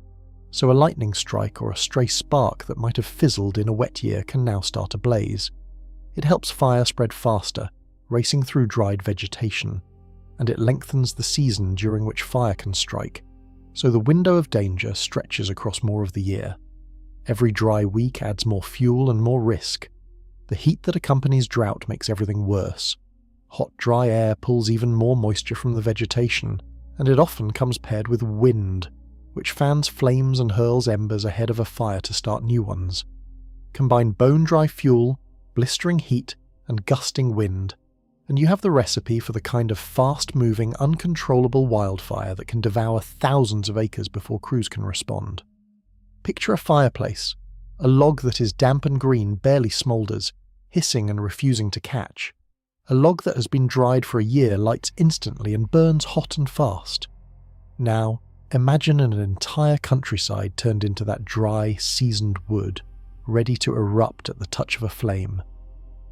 so a lightning strike or a stray spark that might have fizzled in a wet year can now start a blaze. It helps fire spread faster, racing through dried vegetation, and it lengthens the season during which fire can strike, so the window of danger stretches across more of the year. Every dry week adds more fuel and more risk. The heat that accompanies drought makes everything worse. Hot, dry air pulls even more moisture from the vegetation, and it often comes paired with wind, which fans flames and hurls embers ahead of a fire to start new ones. Combine bone-dry fuel, blistering heat, and gusting wind, and you have the recipe for the kind of fast-moving, uncontrollable wildfire that can devour thousands of acres before crews can respond. Picture a fireplace. A log that is damp and green barely smoulders, hissing and refusing to catch. A log that has been dried for a year lights instantly and burns hot and fast. Now, imagine an entire countryside turned into that dry, seasoned wood, ready to erupt at the touch of a flame.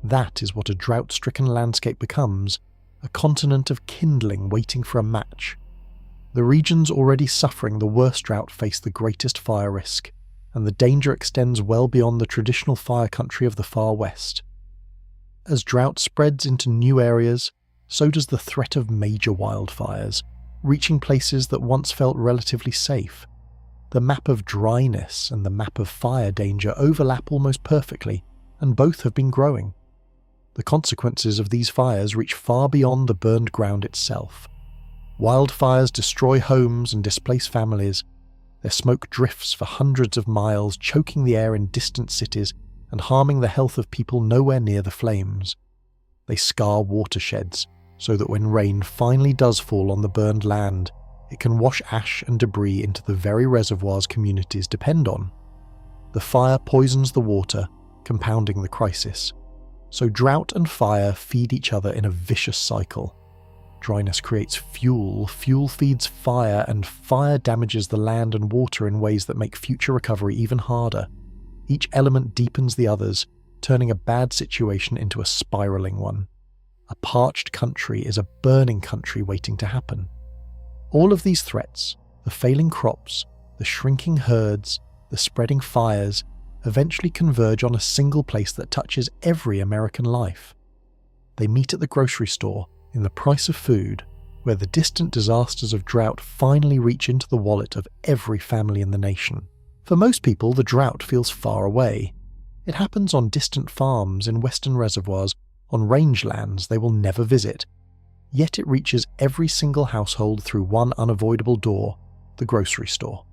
That is what a drought-stricken landscape becomes, a continent of kindling waiting for a match. The regions already suffering the worst drought face the greatest fire risk, and the danger extends well beyond the traditional fire country of the far west. As drought spreads into new areas, so does the threat of major wildfires, reaching places that once felt relatively safe. The map of dryness and the map of fire danger overlap almost perfectly, and both have been growing. The consequences of these fires reach far beyond the burned ground itself. Wildfires destroy homes and displace families. Their smoke drifts for hundreds of miles, choking the air in distant cities and harming the health of people nowhere near the flames. They scar watersheds, so that when rain finally does fall on the burned land, it can wash ash and debris into the very reservoirs communities depend on. The fire poisons the water, compounding the crisis. So drought and fire feed each other in a vicious cycle. Dryness creates fuel, fuel feeds fire, and fire damages the land and water in ways that make future recovery even harder. Each element deepens the others, turning a bad situation into a spiraling one. A parched country is a burning country waiting to happen. All of these threats, the failing crops, the shrinking herds, the spreading fires, eventually converge on a single place that touches every American life. They meet at the grocery store, in the price of food, where the distant disasters of drought finally reach into the wallet of every family in the nation. For most people, the drought feels far away. It happens on distant farms, in western reservoirs, on rangelands they will never visit. Yet it reaches every single household through one unavoidable door, the grocery store.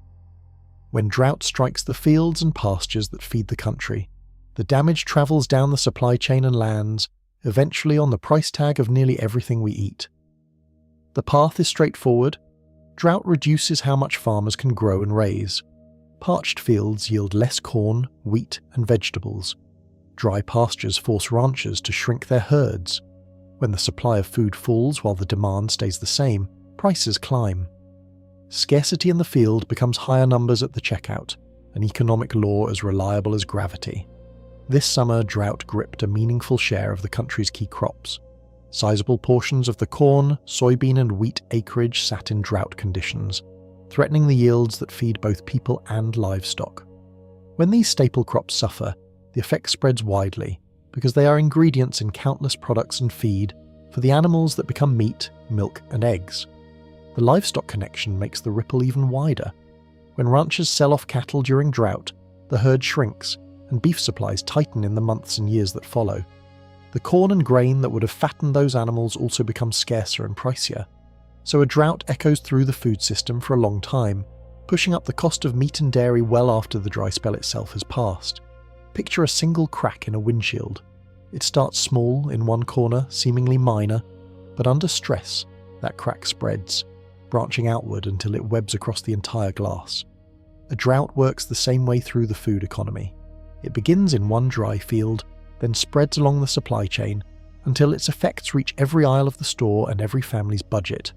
When drought strikes the fields and pastures that feed the country, the damage travels down the supply chain and lands, eventually on the price tag of nearly everything we eat. The path is straightforward. Drought reduces how much farmers can grow and raise. Parched fields yield less corn, wheat, and vegetables. Dry pastures force ranchers to shrink their herds. When the supply of food falls while the demand stays the same, prices climb. Scarcity in the field becomes higher numbers at the checkout, an economic law as reliable as gravity. This summer, drought gripped a meaningful share of the country's key crops. Sizable portions of the corn, soybean and wheat acreage sat in drought conditions, threatening the yields that feed both people and livestock. When these staple crops suffer, the effect spreads widely, because they are ingredients in countless products and feed for the animals that become meat, milk and eggs. The livestock connection makes the ripple even wider. When ranchers sell off cattle during drought, the herd shrinks, and beef supplies tighten in the months and years that follow. The corn and grain that would have fattened those animals also become scarcer and pricier. So a drought echoes through the food system for a long time, pushing up the cost of meat and dairy well after the dry spell itself has passed. Picture a single crack in a windshield. It starts small in one corner, seemingly minor, but under stress, that crack spreads, branching outward until it webs across the entire glass. A drought works the same way through the food economy. It begins in one dry field, then spreads along the supply chain until its effects reach every aisle of the store and every family's budget.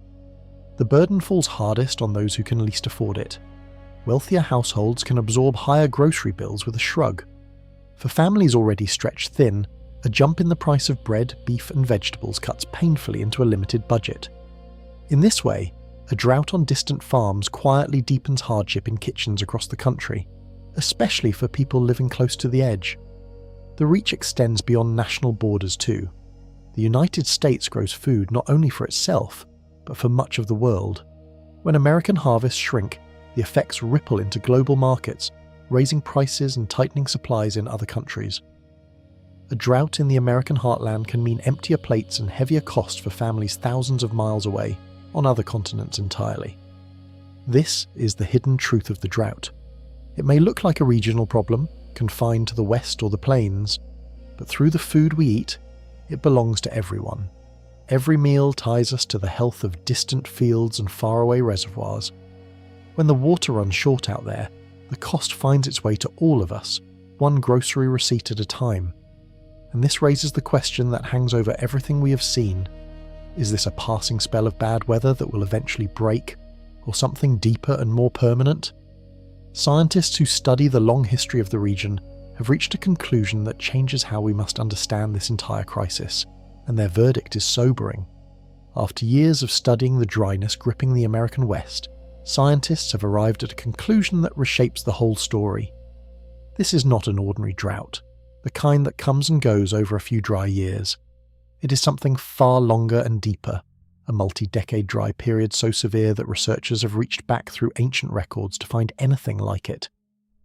The burden falls hardest on those who can least afford it. Wealthier households can absorb higher grocery bills with a shrug. For families already stretched thin, a jump in the price of bread, beef and vegetables cuts painfully into a limited budget. In this way, a drought on distant farms quietly deepens hardship in kitchens across the country, especially for people living close to the edge. The reach extends beyond national borders too. The United States grows food not only for itself, but for much of the world. When American harvests shrink, the effects ripple into global markets, raising prices and tightening supplies in other countries. A drought in the American heartland can mean emptier plates and heavier costs for families thousands of miles away, on other continents entirely. This is the hidden truth of the drought. It may look like a regional problem, confined to the West or the plains, but through the food we eat, it belongs to everyone. Every meal ties us to the health of distant fields and faraway reservoirs. When the water runs short out there, the cost finds its way to all of us, one grocery receipt at a time. And this raises the question that hangs over everything we have seen. Is this a passing spell of bad weather that will eventually break, or something deeper and more permanent? Scientists who study the long history of the region have reached a conclusion that changes how we must understand this entire crisis, and their verdict is sobering. After years of studying the dryness gripping the American West, scientists have arrived at a conclusion that reshapes the whole story. This is not an ordinary drought, the kind that comes and goes over a few dry years. It is something far longer and deeper, a multi-decade dry period so severe that researchers have reached back through ancient records to find anything like it.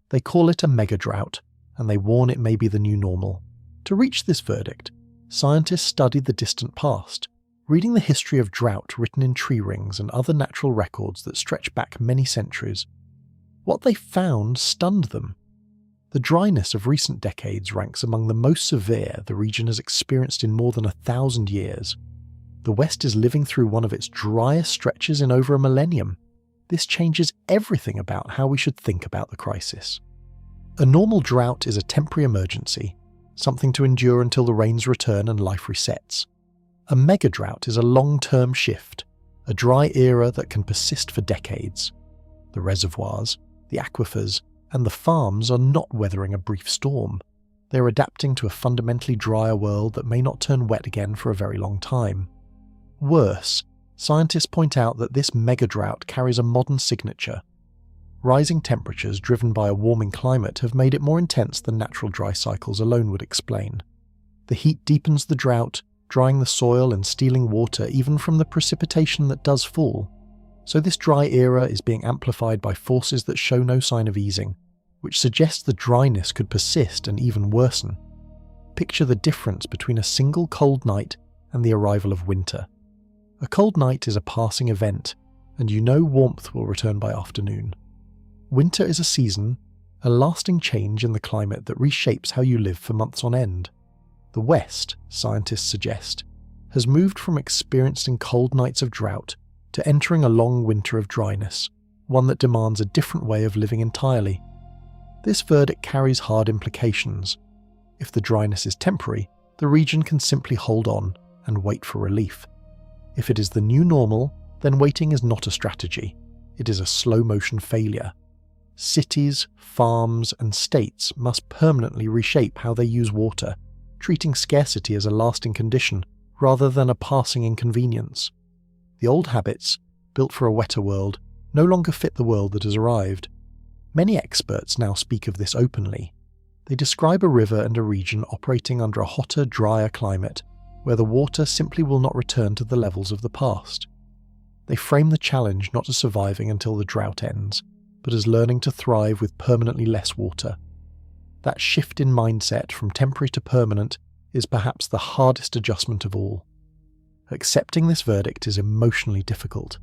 They call it a mega-drought, and they warn it may be the new normal. To reach this verdict, scientists studied the distant past, reading the history of drought written in tree rings and other natural records that stretch back many centuries. What they found stunned them. The dryness of recent decades ranks among the most severe the region has experienced in more than 1,000 years. The West is living through one of its driest stretches in over a millennium. This changes everything about how we should think about the crisis. A normal drought is a temporary emergency, something to endure until the rains return and life resets. A mega-drought is a long-term shift, a dry era that can persist for decades. The reservoirs, the aquifers, and the farms are not weathering a brief storm. They're adapting to a fundamentally drier world that may not turn wet again for a very long time. Worse, scientists point out that this mega-drought carries a modern signature. Rising temperatures driven by a warming climate have made it more intense than natural dry cycles alone would explain. The heat deepens the drought, drying the soil and stealing water even from the precipitation that does fall. So this dry era is being amplified by forces that show no sign of easing, which suggests the dryness could persist and even worsen. Picture the difference between a single cold night and the arrival of winter. A cold night is a passing event, and you know warmth will return by afternoon. Winter is a season, a lasting change in the climate that reshapes how you live for months on end. The West, scientists suggest, has moved from experiencing cold nights of drought to entering a long winter of dryness, one that demands a different way of living entirely. This verdict carries hard implications. If the dryness is temporary, the region can simply hold on and wait for relief. If it is the new normal, then waiting is not a strategy. It is a slow-motion failure. Cities, farms, and states must permanently reshape how they use water, treating scarcity as a lasting condition rather than a passing inconvenience. The old habits, built for a wetter world, no longer fit the world that has arrived. Many experts now speak of this openly. They describe a river and a region operating under a hotter, drier climate, where the water simply will not return to the levels of the past. They frame the challenge not as surviving until the drought ends, but as learning to thrive with permanently less water. That shift in mindset from temporary to permanent is perhaps the hardest adjustment of all. Accepting this verdict is emotionally difficult.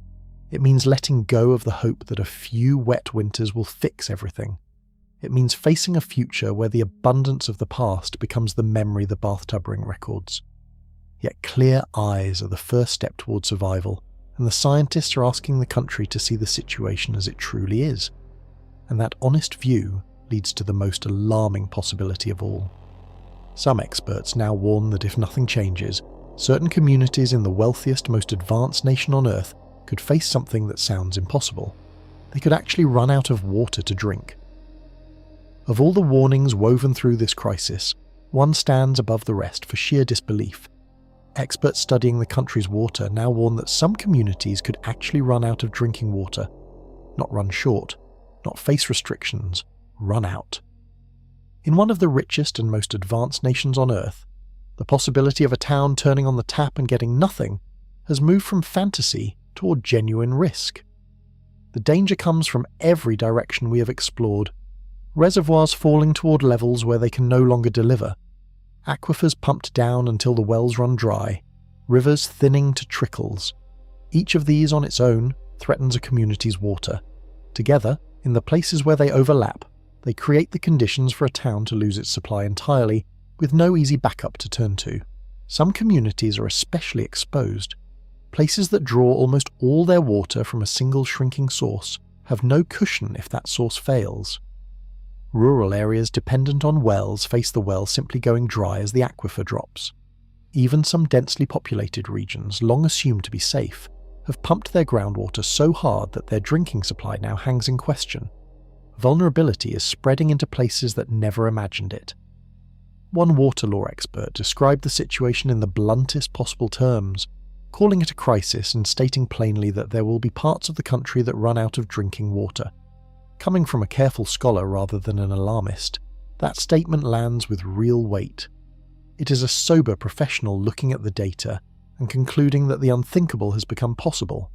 It means letting go of the hope that a few wet winters will fix everything. It means facing a future where the abundance of the past becomes the memory the bathtub ring records. Yet clear eyes are the first step toward survival, and the scientists are asking the country to see the situation as it truly is. And that honest view leads to the most alarming possibility of all. Some experts now warn that if nothing changes, certain communities in the wealthiest, most advanced nation on Earth could face something that sounds impossible. They could actually run out of water to drink. Of all the warnings woven through this crisis, one stands above the rest for sheer disbelief. Experts studying the country's water now warn that some communities could actually run out of drinking water. Not run short, not face restrictions, run out. In one of the richest and most advanced nations on Earth, the possibility of a town turning on the tap and getting nothing has moved from fantasy toward genuine risk. The danger comes from every direction we have explored. Reservoirs falling toward levels where they can no longer deliver, aquifers pumped down until the wells run dry, rivers thinning to trickles. Each of these on its own threatens a community's water. Together, in the places where they overlap, they create the conditions for a town to lose its supply entirely, with no easy backup to turn to. Some communities are especially exposed. Places that draw almost all their water from a single shrinking source have no cushion if that source fails. Rural areas dependent on wells face the well simply going dry as the aquifer drops. Even some densely populated regions, long assumed to be safe, have pumped their groundwater so hard that their drinking supply now hangs in question. Vulnerability is spreading into places that never imagined it. One water law expert described the situation in the bluntest possible terms, calling it a crisis and stating plainly that there will be parts of the country that run out of drinking water. Coming from a careful scholar rather than an alarmist, that statement lands with real weight. It is a sober professional looking at the data and concluding that the unthinkable has become possible.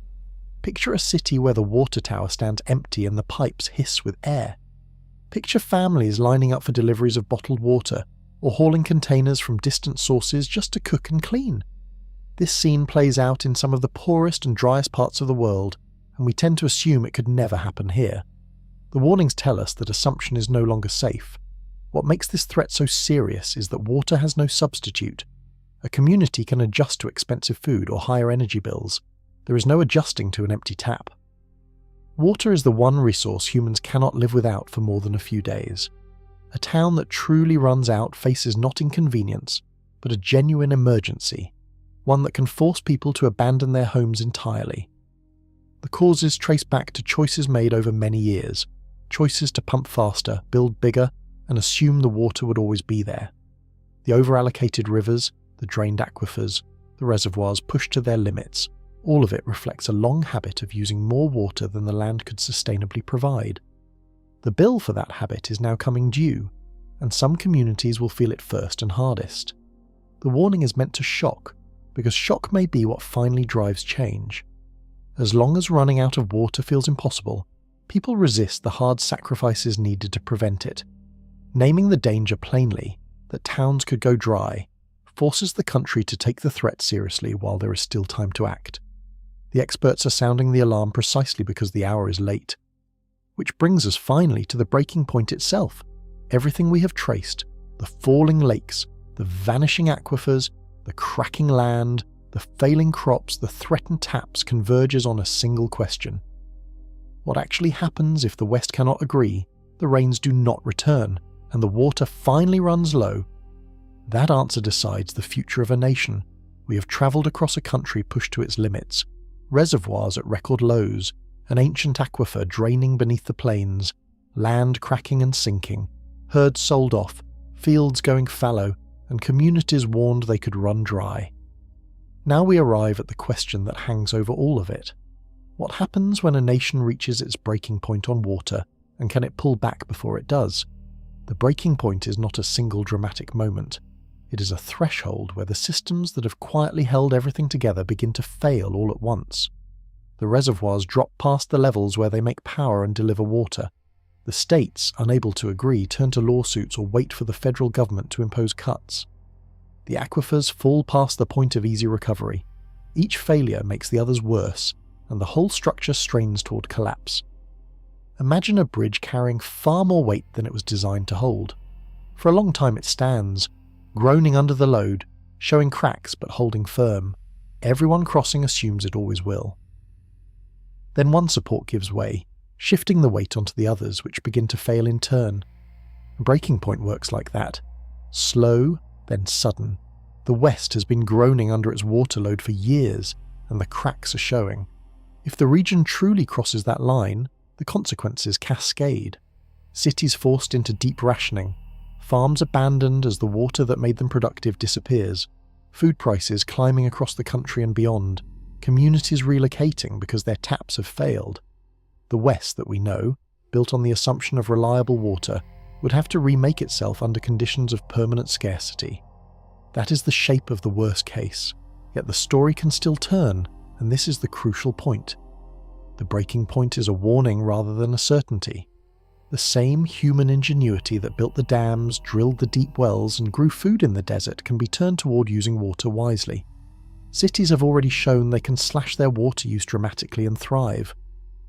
Picture a city where the water tower stands empty and the pipes hiss with air. Picture families lining up for deliveries of bottled water or hauling containers from distant sources just to cook and clean. This scene plays out in some of the poorest and driest parts of the world, and we tend to assume it could never happen here. The warnings tell us that assumption is no longer safe. What makes this threat so serious is that water has no substitute. A community can adjust to expensive food or higher energy bills. There is no adjusting to an empty tap. Water is the one resource humans cannot live without for more than a few days. A town that truly runs out faces not inconvenience, but a genuine emergency, one that can force people to abandon their homes entirely. The causes trace back to choices made over many years, choices to pump faster, build bigger, and assume the water would always be there. The overallocated rivers, the drained aquifers, the reservoirs pushed to their limits, all of it reflects a long habit of using more water than the land could sustainably provide. The bill for that habit is now coming due, and some communities will feel it first and hardest. The warning is meant to shock, because shock may be what finally drives change. As long as running out of water feels impossible, people resist the hard sacrifices needed to prevent it. Naming the danger plainly, that towns could go dry, forces the country to take the threat seriously while there is still time to act. The experts are sounding the alarm precisely because the hour is late. Which brings us finally to the breaking point itself. Everything we have traced, the falling lakes, the vanishing aquifers, the cracking land, the failing crops, the threatened taps converges on a single question. What actually happens if the West cannot agree, the rains do not return, and the water finally runs low, That answer decides the future of a nation. We have travelled across a country pushed to its limits, reservoirs at record lows, an ancient aquifer draining beneath the plains, land cracking and sinking, herds sold off, fields going fallow, and communities warned they could run dry. Now we arrive at the question that hangs over all of it. What happens when a nation reaches its breaking point on water, and can it pull back before it does? The breaking point is not a single dramatic moment. It is a threshold where the systems that have quietly held everything together begin to fail all at once. The reservoirs drop past the levels where they make power and deliver water. The states, unable to agree, turn to lawsuits or wait for the federal government to impose cuts. The aquifers fall past the point of easy recovery. Each failure makes the others worse, and the whole structure strains toward collapse. Imagine a bridge carrying far more weight than it was designed to hold. For a long time it stands, groaning under the load, showing cracks but holding firm. Everyone crossing assumes it always will. Then one support gives way, shifting the weight onto the others, which begin to fail in turn. A breaking point works like that. Slow, then sudden. The West has been groaning under its water load for years, and the cracks are showing. If the region truly crosses that line, the consequences cascade. Cities forced into deep rationing, farms abandoned as the water that made them productive disappears, food prices climbing across the country and beyond, communities relocating because their taps have failed. The West that we know, built on the assumption of reliable water, would have to remake itself under conditions of permanent scarcity. That is the shape of the worst case, yet the story can still turn, and this is the crucial point. The breaking point is a warning rather than a certainty. The same human ingenuity that built the dams, drilled the deep wells, and grew food in the desert can be turned toward using water wisely. Cities have already shown they can slash their water use dramatically and thrive.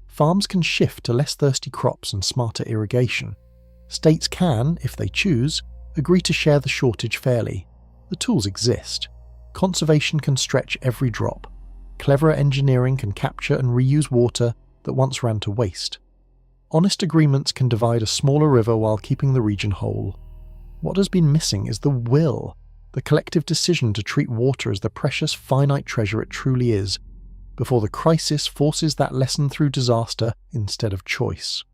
Farms can shift to less thirsty crops and smarter irrigation. States can, if they choose, agree to share the shortage fairly. The tools exist. Conservation can stretch every drop. Cleverer engineering can capture and reuse water that once ran to waste. Honest agreements can divide a smaller river while keeping the region whole. What has been missing is the will, the collective decision to treat water as the precious, finite treasure it truly is, before the crisis forces that lesson through disaster instead of choice.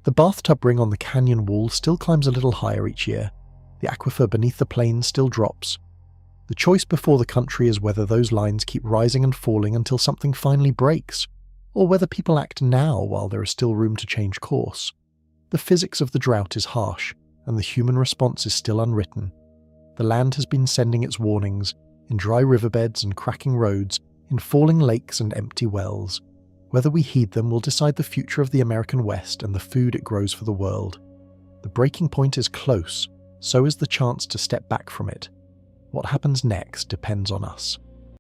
The bathtub ring on the canyon wall still climbs a little higher each year. The aquifer beneath the plains still drops. The choice before the country is whether those lines keep rising and falling until something finally breaks, or whether people act now while there is still room to change course. The physics of the drought is harsh, and the human response is still unwritten. The land has been sending its warnings, in dry riverbeds and cracking roads, in falling lakes and empty wells. Whether we heed them will decide the future of the American West and the food it grows for the world. The breaking point is close, so is the chance to step back from it. What happens next depends on us.